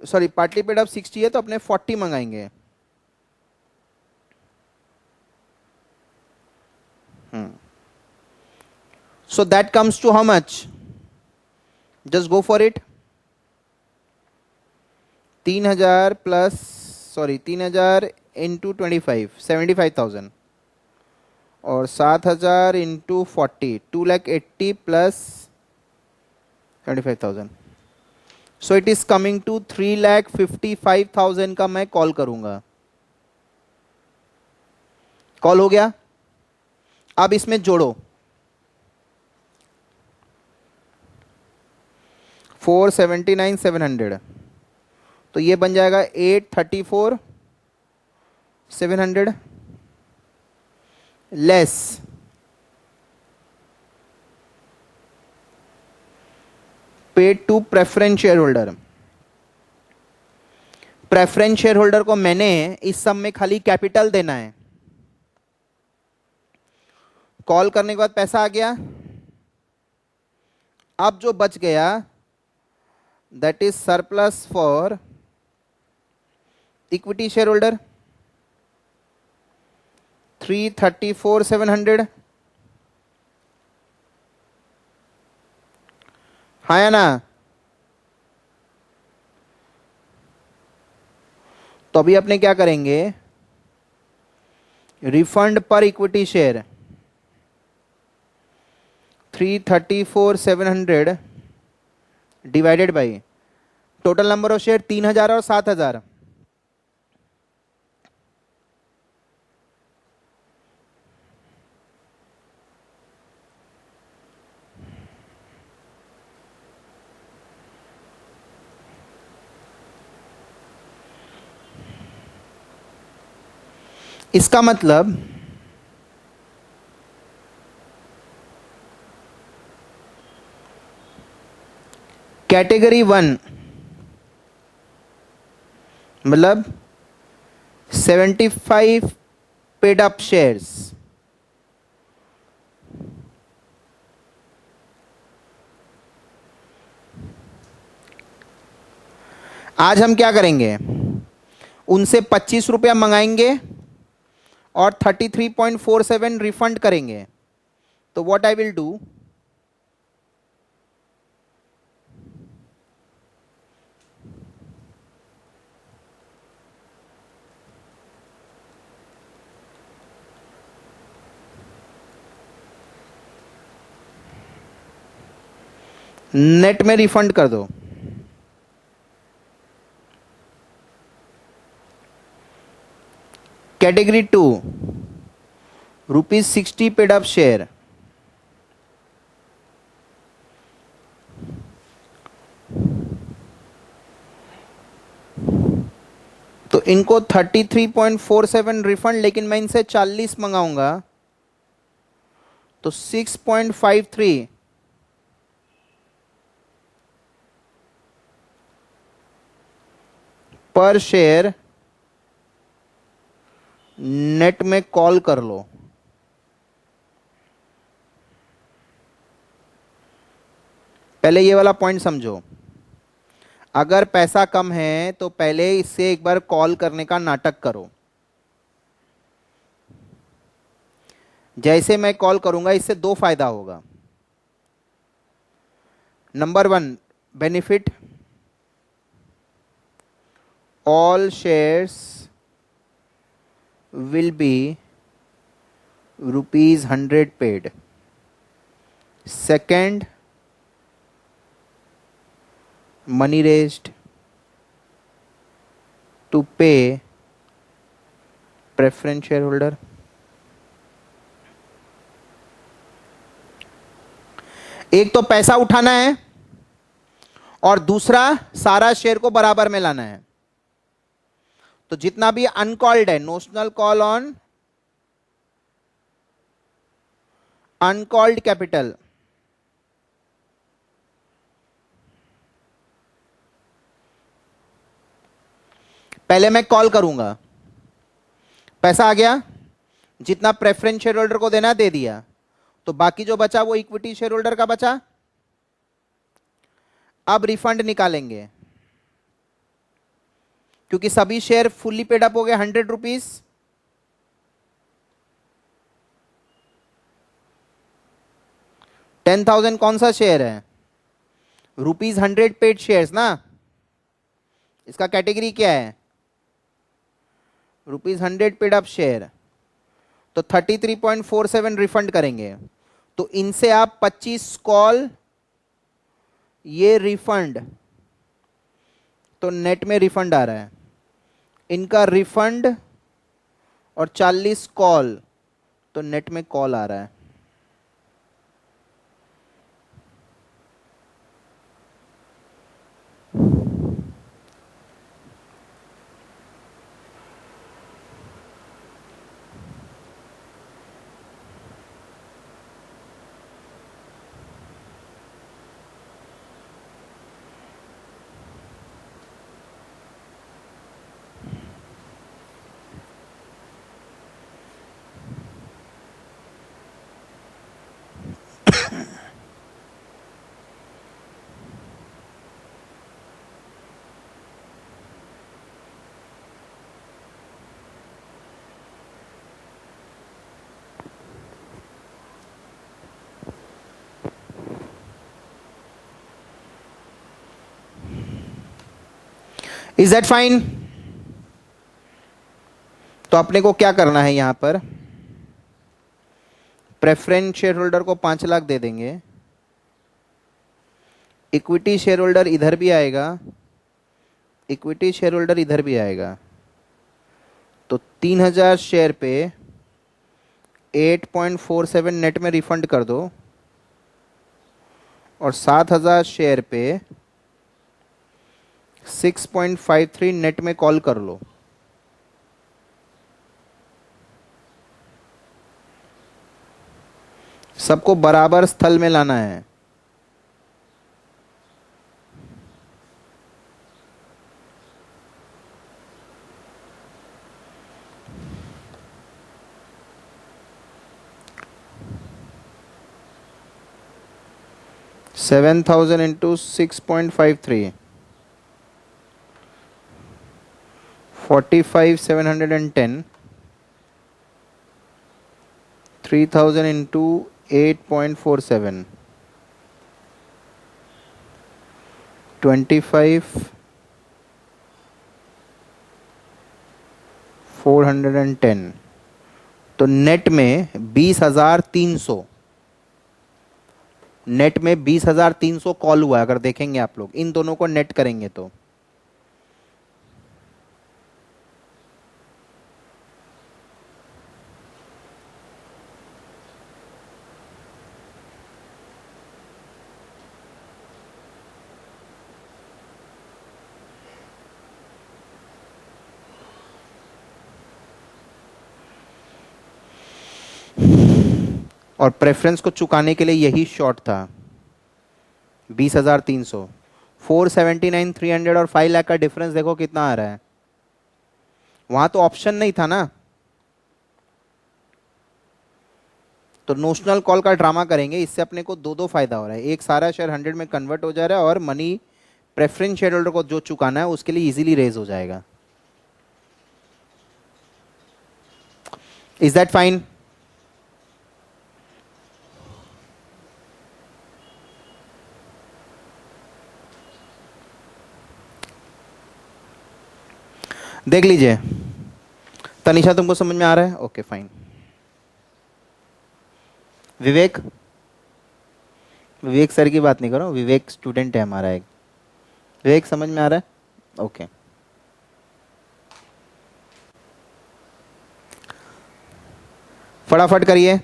सॉरी, पार्टली पेड अप 60 है तो अपने 40 मंगाएंगे. So that comes to how much? Just go for it. 3000 plus, sorry, 3000 into 25, 75,000. और 7000 into 40, 280 plus 75,000. So it is coming to 3,55,000 का मैं कॉल करूंगा. कॉल हो गया. अब इसमें जोड़ो 479,700, तो ये बन जाएगा 834,700 less paid to preference share holder. Preference share holder को मैंने इस सम में खाली कैपिटल देना है. कॉल करने के बाद पैसा आ गया. अब जो बच गया that is surplus for equity shareholder 334,700. हाँ या ना? तो अभी अपने क्या करेंगे, रिफंड पर equity share 334,700 divided by total number of share 3000 और 7000. इसका मतलब कैटेगरी 1 मतलब 75 पेड अप शेयर्स, आज हम क्या करेंगे, उनसे 25 रुपया मंगाएंगे और 33.47 रिफंड करेंगे. तो what I will do, net में रिफंड कर दो. कैटेगरी 2 ₹60 पेड अप शेयर, तो इनको 33.47 रिफंड, लेकिन मैं इनसे 40 मंगाऊंगा तो 6.53 पर शेयर नेट में कॉल कर लो. पहले ये वाला पॉइंट समझो. अगर पैसा कम है तो पहले इससे एक बार कॉल करने का नाटक करो. जैसे मैं कॉल करूंगा इससे दो फायदा होगा. Number 1, benefit, all shares will be ₹100 paid. Second, money raised to pay preference shareholder. एक तो पैसा उठाना है और दूसरा सारा शेयर को बराबर में लाना है। तो जितना भी अनकॉल्ड है, notional call on uncalled capital, पहले मैं कॉल करूंगा, पैसा आ गया, जितना प्रेफरेंस शेयर होल्डर को देना दे दिया, तो बाकी जो बचा वो इक्विटी शेयर होल्डर का बचा। अब रिफंड निकालेंगे, क्योंकि सभी शेयर फुल्ली पेड अप हो गए 100 रुपीज। $10,000 कौन सा शेयर है? ₹100 पेड शेयर्स ना, इसका कैटेगरी क्या है? ₹100 पेड अप शेयर। तो 33.47 रिफंड करेंगे। तो इनसे आप 25 कॉल, ये रिफंड, तो नेट में रिफंड आ रहा है। इनका रिफंड और 40 कॉल, तो नेट में कॉल आ रहा है। Is that fine? तो अपने को क्या करना है, यहां पर प्रेफरेंस शेयर होल्डर को 5 लाख दे देंगे, इक्विटी शेयर होल्डर इधर भी आएगा, इक्विटी शेयर होल्डर इधर भी आएगा। तो 3000 शेयर पे 8.47 नेट में रिफंड कर दो, और 7000 शेयर पे 6.53 नेट में कॉल कर लो। सबको बराबर स्थल में लाना है। $7,000 into 6.53, 45,710, 3,000 into 8.47, 25,410। तो नेट में 20,300, नेट में 20,300 कॉल हुआ है। अगर देखेंगे आप लोग, इन दोनों को नेट करेंगे तो और प्रेफरेंस को चुकाने के लिए यही शॉर्ट था 20,300। 479,300 और 5 लाख का डिफरेंस देखो कितना आ रहा है। वहां तो ऑप्शन नहीं था ना, तो नोशनल कॉल का ड्रामा करेंगे। इससे अपने को दो दो फायदा हो रहा है, एक सारा शेयर 100 में कन्वर्ट हो जा रहा है, और मनी प्रेफरेंस शेयर होल्डर को जो चुकाना है उसके लिए इजीली रेज हो जाएगा। Is that fine? देख लीजिए, तनिषा तुमको समझ में आ रहा है? Okay fine. Vivek, Vivek sir की बात नहीं करो, विवेक स्टूडेंट है हमारा एक। विवेक समझ में आ रहा है? ओके। फटाफट करिए।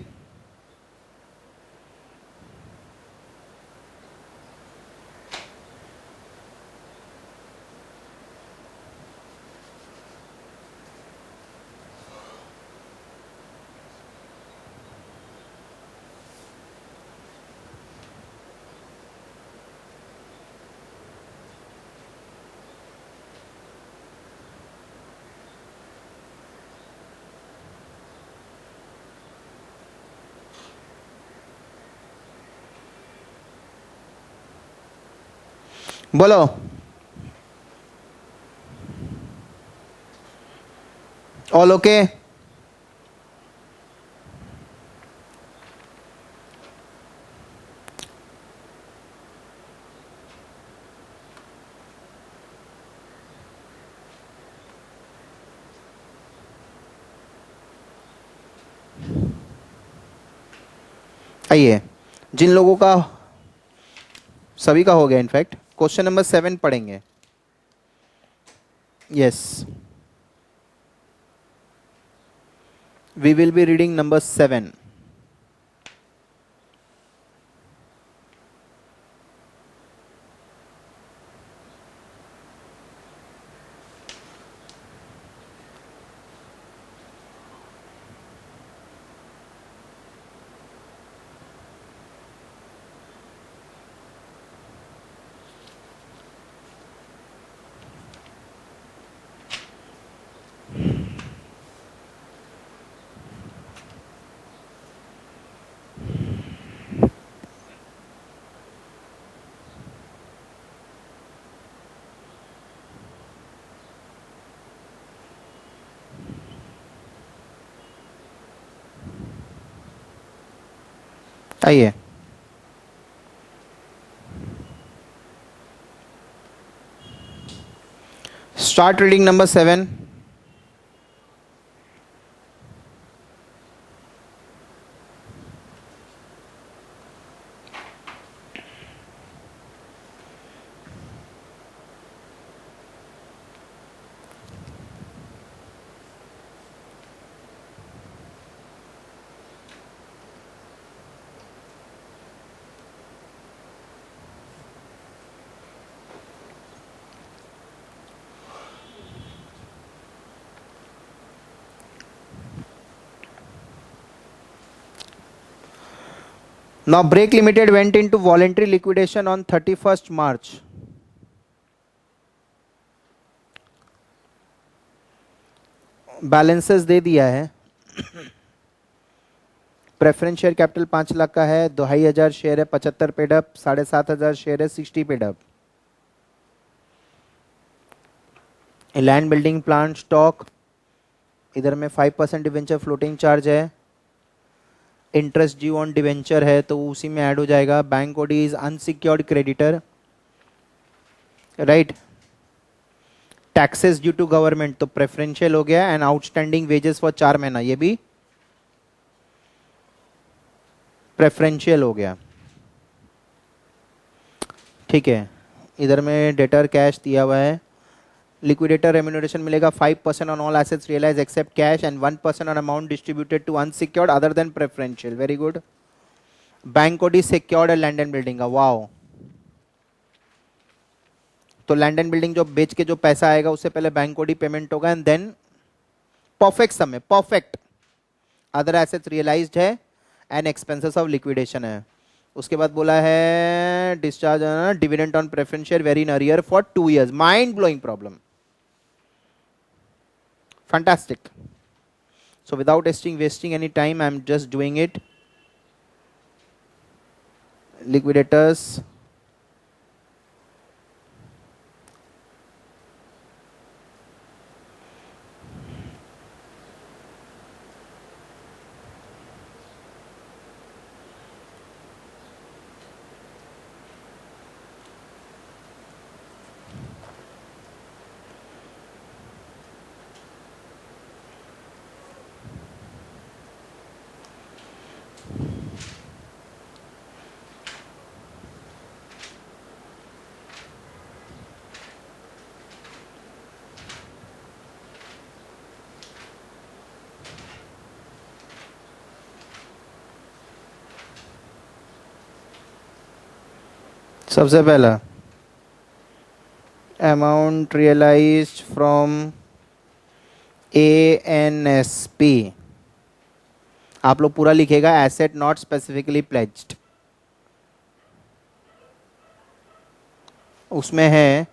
बोलो। All okay? आइए, जिन लोगों का, सभी का हो गया इनफैक्ट, क्वेश्चन नंबर 7 पढ़ेंगे। Yes, we will be reading number 7। आइए, start reading number 7। Now, Brake Limited went into voluntary liquidation on 31st March. Balances दे दिया है। प्रेफरेंस शेयर कैपिटल 5 लाख का है, 2500 शेयर है 75 पेड अप, 7500 शेयर है 60 paid up. Land building plant stock, इधर में 5% डिवेंचर फ्लोटिंग चार्ज है, इंटरेस्ट ड्यू ऑन डिवेंचर है तो उसी में ऐड हो जाएगा। Bank OD is unsecured creditor, right. Taxes due to government तो प्रेफरेंशियल हो गया, एंड आउटस्टैंडिंग वेजेस फॉर 4 महीना ये भी प्रेफरेंशियल हो गया, ठीक है। इधर में डेटर कैश दिया हुआ है। लिक्विडेटर रेम्यूनरेशन मिलेगा 5% on all assets realise except cash and 1% on amount distributed to unsecured other than preferential. Very good. Bank code is secured land and building का, वाओ। तो लैंड एंड बिल्डिंग जो बेच के जो पैसा आएगा उससे पहले बैंक कोड ही पेमेंट होगा, एंड देन परफेक्ट सम है, परफेक्ट। अदर एसेट्स रियलाइज्ड है एंड एक्सपेंसेस ऑफ लिक्विडेशन है। उसके बाद बोला है discharge dividend on preference share very in arrear for 2 years। Mind blowing problem, fantastic. So without wasting any time, I'm just doing it. Liquidators, सबसे पहला amount realised from ANSP, आप लोग पूरा लिखेगा एसेट नॉट स्पेसिफिकली प्लेज्ड। उसमें है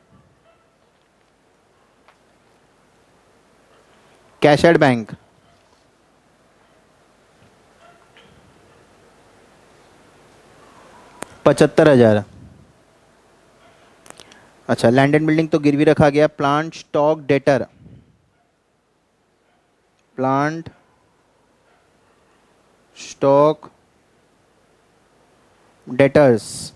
cash at bank, $75,000। अच्छा, land and building तो गिरवी रखा गया. Plant stock debtor, plant stock debtors.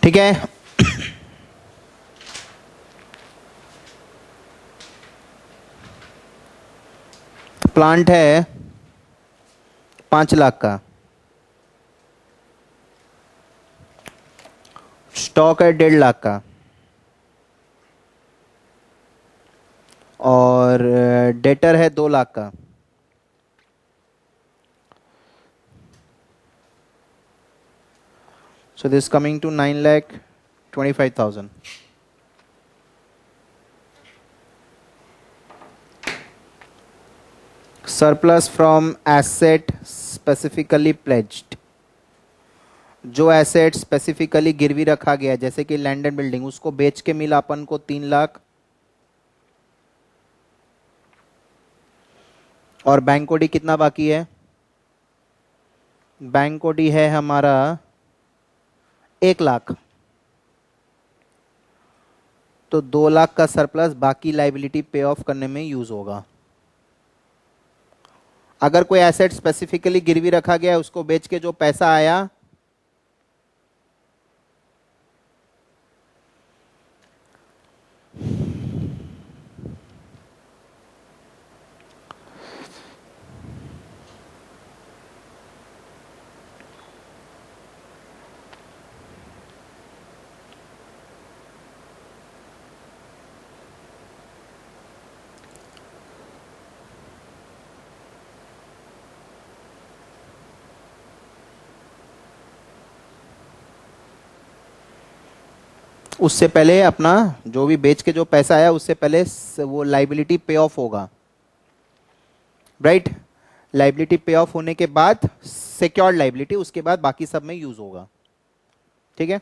ठीक है. प्लांट है 5 लाख का, स्टॉक है 1.5 लाख का, और डेटर है 2 लाख का. So this is coming to 9,25,000. Surplus from asset specifically pledged. जो एसेट स्पेसिफिकली गिरवी रखा गया जैसे कि लैंड एंड बिल्डिंग, उसको बेच के मिला अपन को 3 लाख, और बैंक ओडी कितना बाकी है? बैंक ओडी है हमारा 1 लाख. तो 2 लाख का सरप्लस बाकी लाइबिलिटी पे ऑफ करने में यूज होगा. अगर कोई एसेट स्पेसिफिकली गिरवी रखा गया है, उसको बेच के जो पैसा आया, उससे पहले अपना जो भी बेच के जो पैसा आया उससे पहले वो लाइबिलिटी पे ऑफ होगा. राइट. लाइबिलिटी पे ऑफ होने के बाद सिक्योर्ड लाइबिलिटी, उसके बाद बाकी सब में यूज होगा. ठीक है.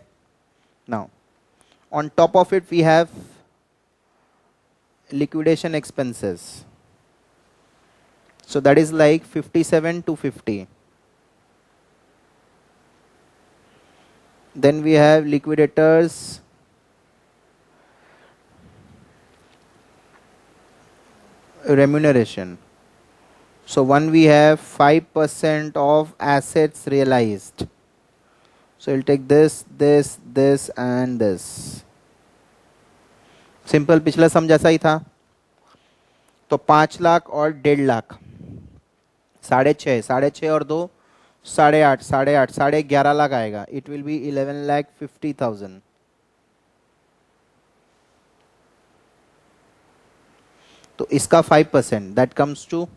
Now on top of it we have liquidation expenses. So that is like 57 to 50. Then we have liquidators remuneration. So one we have 5% of assets realized. So we'll take this, this, this and this. Simple पिछला सम जैसा ही था. तो 5 लाख और 1.5 लाख, 6.5, 6.5 और 2, 8.5, 8.5, 11.5 आएगा. It will B 11,50,000. तो इसका 5% that comes to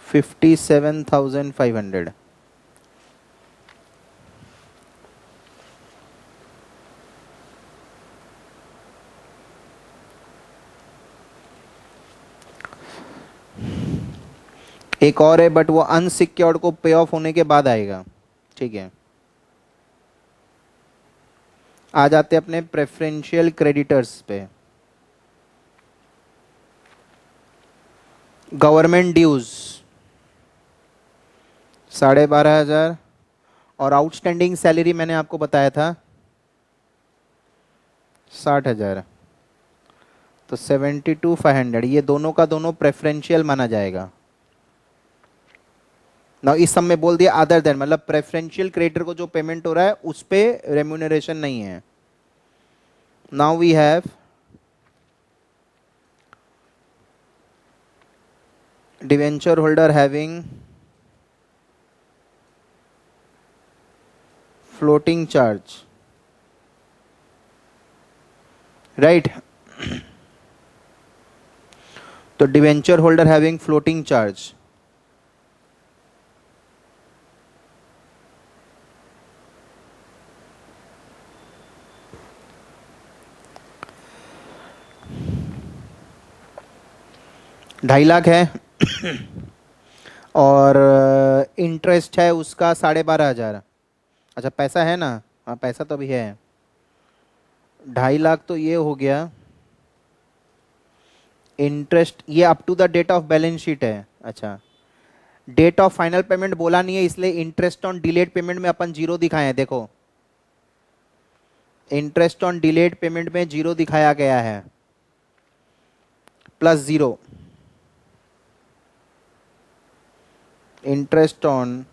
57,500. एक और है बट वो अनसिक्योर्ड को पे ऑफ होने के बाद आएगा. ठीक है. आ जाते अपने प्रेफरेंशियल क्रेडिटर्स पे. गवर्नमेंट ड्यूज 12,500, और आउटस्टैंडिंग सैलरी मैंने आपको बताया था 60,000. तो 72,500, ये दोनों का दोनों प्रेफरेंशियल माना जाएगा. ना इस सब में बोल दिया अदर देन, मतलब प्रेफरेंशियल क्रेडिटर को जो पेमेंट हो रहा है उस पे रेम्यूनरेशन नहीं है. Now we have debenture holder having floating charge. Right. तो debenture holder having floating charge, ₹2.5 lakh है और इंटरेस्ट है उसका 12,500. अच्छा पैसा है ना, हाँ पैसा तो अभी है। 2.5 लाख तो ये हो गया। इंटरेस्ट ये up to the date of balance sheet है। अच्छा, डेट ऑफ फाइनल पेमेंट बोला नहीं है, इसलिए इंटरेस्ट ऑन डिलेड पेमेंट में अपन जीरो दिखाए हैं। देखो, इंटरेस्ट ऑन डिलेड पेमेंट में जीरो दिखाया गया है, +0। इंटरेस्ट ऑन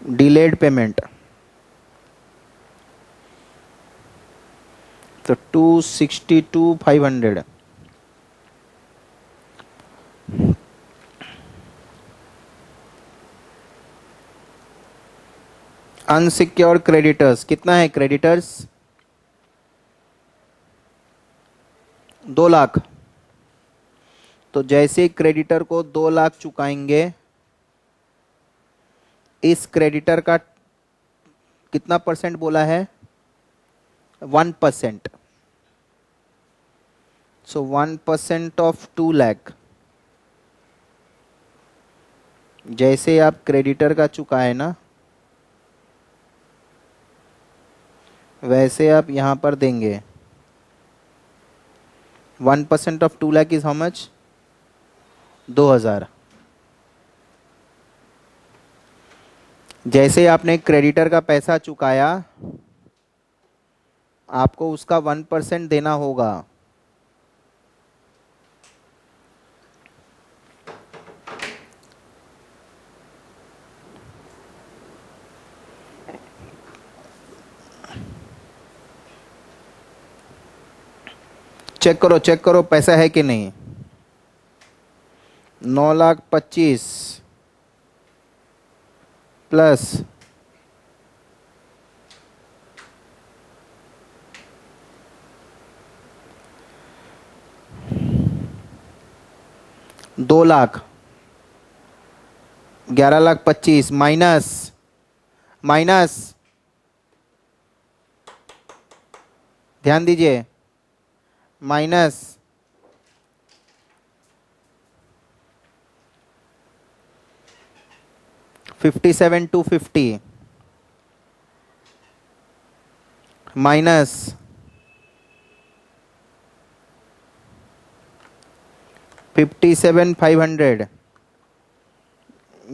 डिलेड पेमेंट, तो 262,500। अनसिक्योर्ड क्रेडिटर्स कितना है? क्रेडिटर्स 2 लाख। तो जैसे क्रेडिटर को 2 लाख चुकाएंगे, इस क्रेडिटर का कितना परसेंट बोला है? 1%। सो 1% ऑफ 2 लाख, जैसे आप क्रेडिटर का चुकाए ना, वैसे आप यहां पर देंगे। 1% of 2 lakh is how much? 2,000। जैसे आपने क्रेडिटर का पैसा चुकाया, आपको उसका 1% देना होगा। चेक करो पैसा है कि नहीं। 9,25,000 प्लस 2 लाख, 11,25,000 माइनस माइनस, ध्यान दीजिए, minus 57,250 minus 57,500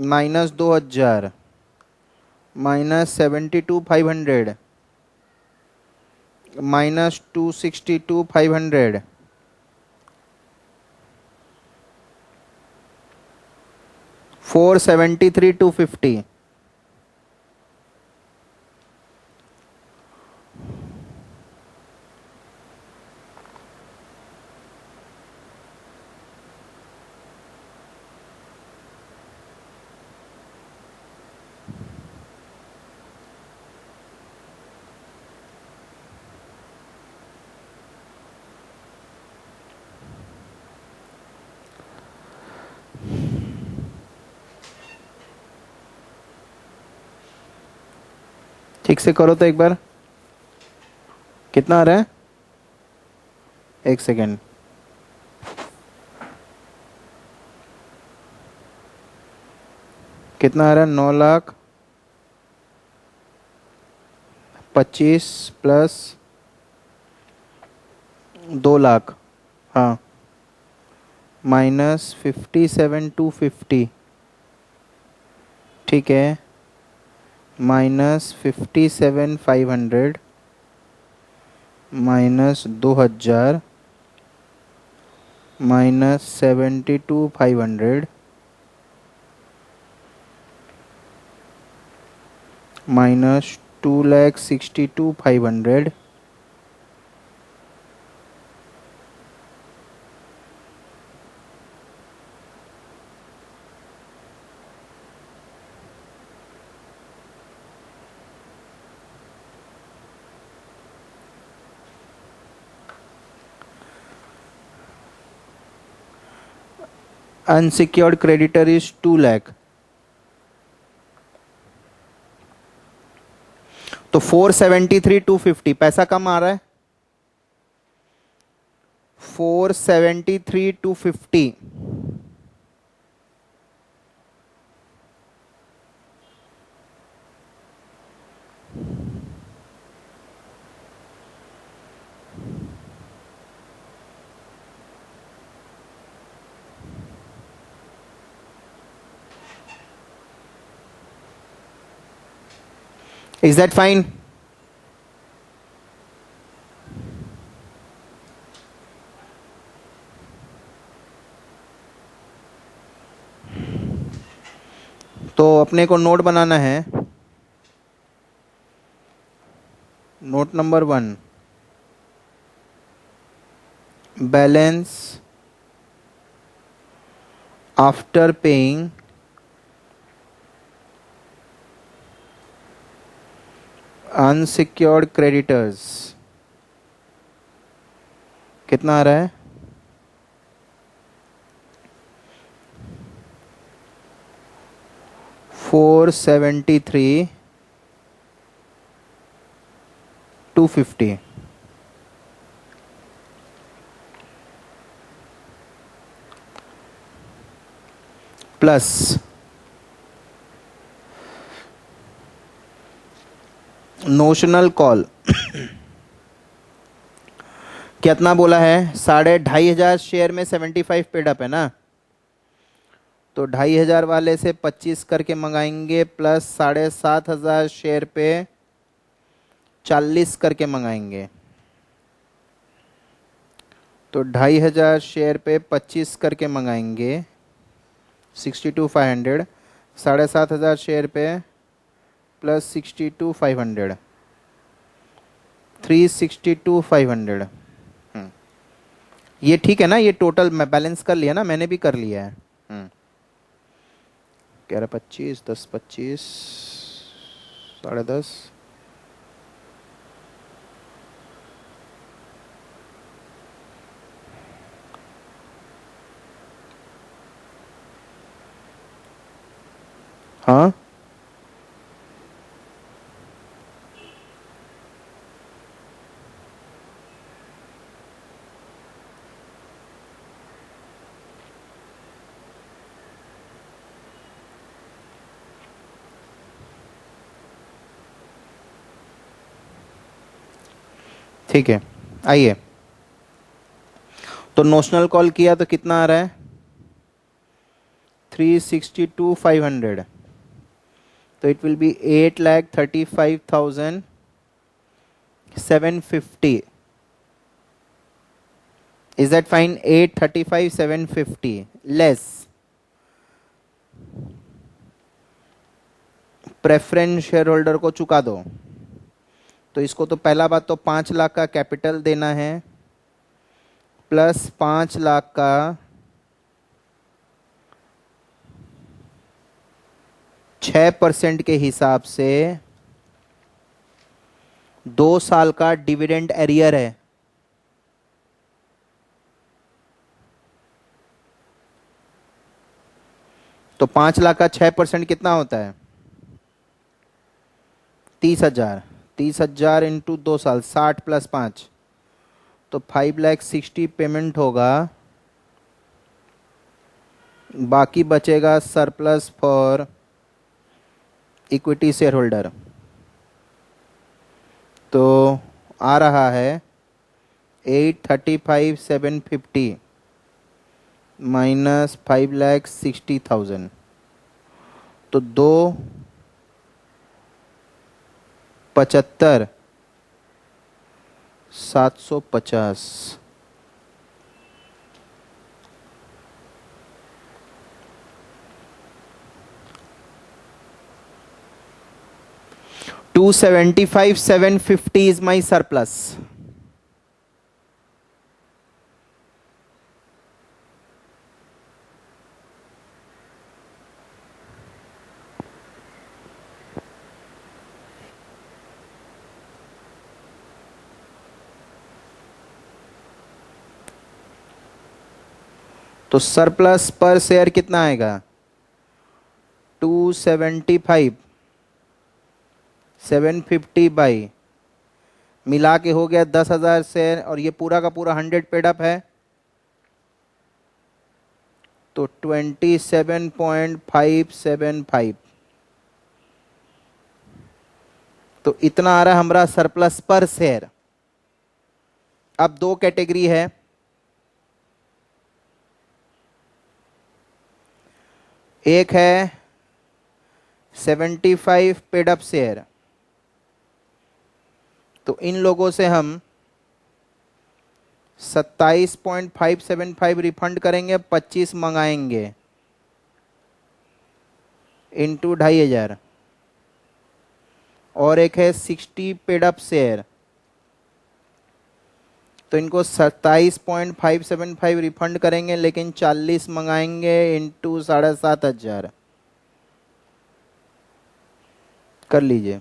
minus 2,000 minus 72,500 minus 262,500 473,250। ठीक से करो तो एक बार, कितना आ रहा है? एक सेकेंड, कितना आ रहा है? 9,25,000 प्लस 2 लाख, हाँ, माइनस 57,250, ठीक है, minus 57,500 minus 2,000 minus 72,500 minus 2,62,500 unsecured creditor is 2 lakh. तो 473,250 पैसा कम आ रहा है। 473,250 Is that fine? तो अपने को नोट बनाना है। Note number 1, balance after paying unsecured creditors कितना आ रहा है? 473 250 प्लस नोशनल कॉल कितना बोला है? 2,500 शेयर में 75 पेड अप है ना, तो 2,500 वाले से 25 करके मंगाएंगे, प्लस 7,500 शेयर पे 40 करके मंगाएंगे। तो 2,500 शेयर पे 25 करके मंगाएंगे 62,500, 7,500 शेयर पे प्लस 62,500 362,500। ये ठीक है ना? ये टोटल मैं बैलेंस कर लिया ना, मैंने भी कर लिया है। 11 25 10 25 10.5। हाँ ठीक है, आइए। तो नोशनल कॉल किया तो कितना आ रहा है? 362,500। तो it will B 8,35,750। Is that fine? 8,35,750 less preference share holder को चुका दो। तो इसको तो पहला बात तो 5 लाख का कैपिटल देना है, प्लस 5 लाख का 6% के हिसाब से 2 साल का डिविडेंड एरियर है। तो 5 लाख का 6% कितना होता है? 30,000। 30,000 इंटू 2 साल 60 प्लस 5, तो 5,60,000 पेमेंट होगा। बाकी बचेगा surplus for equity share holder. तो आ रहा है 8,35,750 माइनस 5,60,000, तो 2,75,750। 275,750 is my surplus. तो सरप्लस पर शेयर कितना आएगा? 275,750 बाई मिला के हो गया 10,000 शेयर, और ये पूरा का पूरा 100 पेड अप है, तो 27.575। तो इतना आ रहा है हमारा सरप्लस पर शेयर। अब 2 कैटेगरी है, एक है 75 पेड अप शेयर, तो इन लोगों से हम 27.575 रिफंड करेंगे, 25 मंगाएंगे इंटू 2,500, और एक है 60 पेड अप शेयर, तो इनको 27.575 रिफंड करेंगे लेकिन 40 मंगाएंगे इंटू 7,500। कर लीजिए।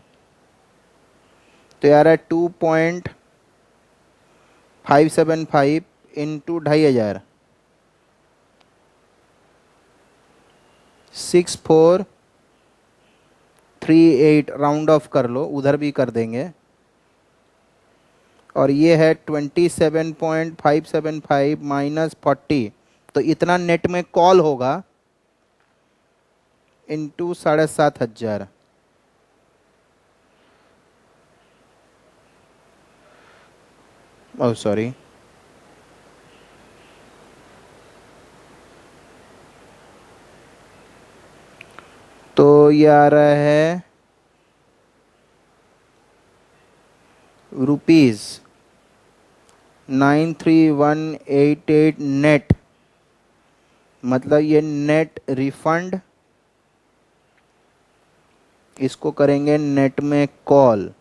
तो यार है 2.575 इंटू 2,500, 6438, राउंड ऑफ कर लो, उधर भी कर देंगे। और ये है 27.575 माइनस 40, तो इतना नेट में कॉल होगा इंटू 7,500। ओह सॉरी, तो ये आ रहा है रुपीज 93,188 नेट, मतलब ये नेट रिफंड, इसको करेंगे नेट में कॉल।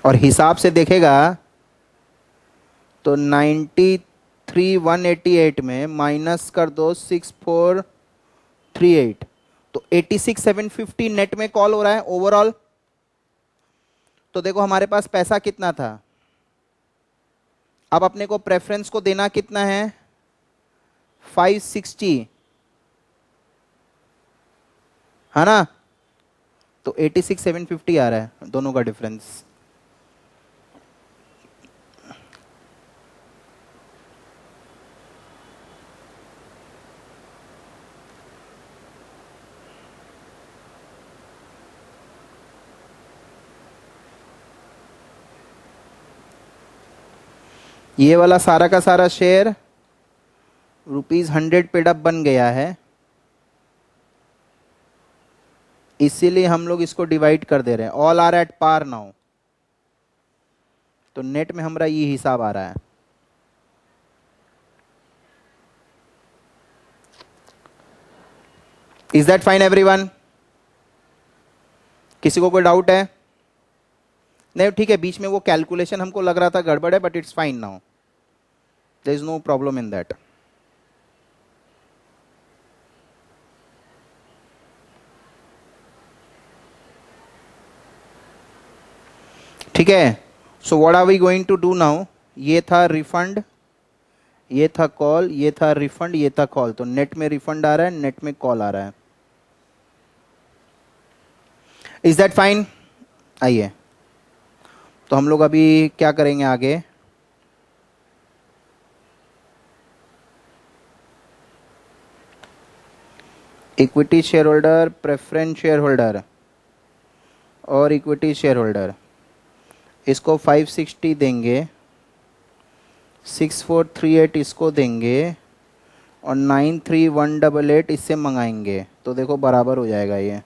और हिसाब से देखेगा तो 93,188 में माइनस कर दो 6438, तो 86,750 नेट में कॉल हो रहा है ओवरऑल। तो देखो हमारे पास पैसा कितना था, अब अपने को प्रेफरेंस को देना कितना है, 560, है ना। तो 86,750 आ रहा है दोनों का डिफरेंस। ये वाला सारा का सारा शेयर ₹100 पेड अप बन गया है, इसीलिए हम लोग इसको डिवाइड कर दे रहे हैं। All are at par now, तो नेट में हमारा ये हिसाब आ रहा है। Is that fine everyone? किसी को कोई डाउट है? नहीं ठीक है, बीच में वो कैलकुलेशन हमको लग रहा था गड़बड़ है, but it's fine now, there is no problem in that. ठीक है, so what are we going to do now, ये था रिफंड, ये था कॉल, ये था रिफंड, ये था कॉल, तो नेट में रिफंड आ रहा है, नेट में कॉल आ रहा है। Is that fine? आइए, तो हम लोग अभी क्या करेंगे आगे, equity share holder, preference share holder और इक्विटी शेयर होल्डर, इसको 560 देंगे, 6438 इसको देंगे और 93,188 इससे मंगाएंगे, तो देखो बराबर हो जाएगा ये।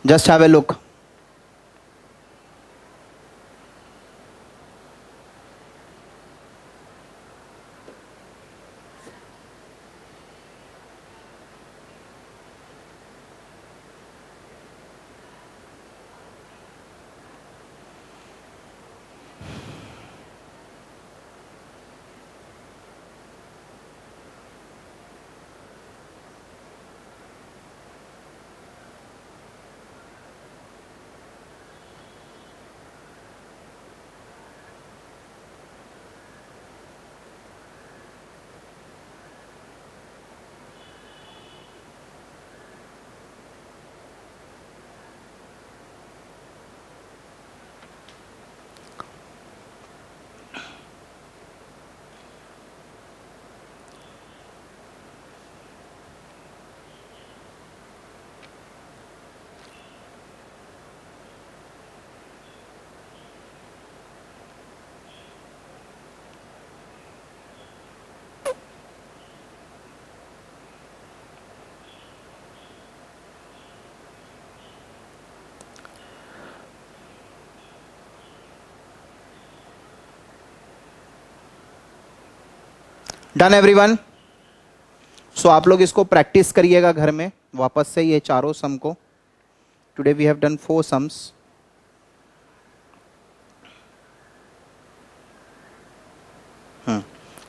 Just have a look. Done everyone? So आप लोग इसको प्रैक्टिस करिएगा घर में वापस से, ये चारों सम को. Today we have done 4 sums.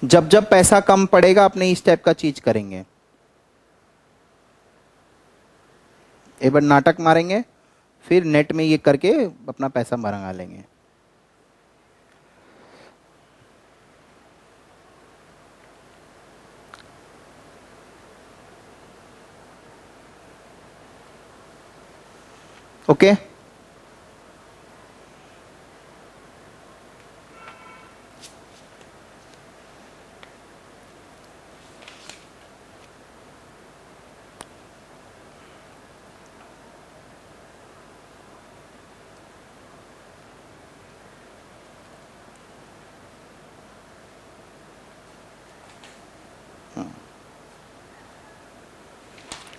जब जब पैसा कम पड़ेगा अपने इस टाइप का चीज करेंगे. एक बार नाटक मारेंगे, फिर नेट में ये करके अपना पैसा मंगा लेंगे. ओके?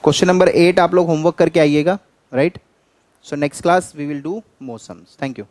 क्वेश्चन नंबर 8 आप लोग होमवर्क करके आइएगा, right? So next class we will do more sums. Thank you.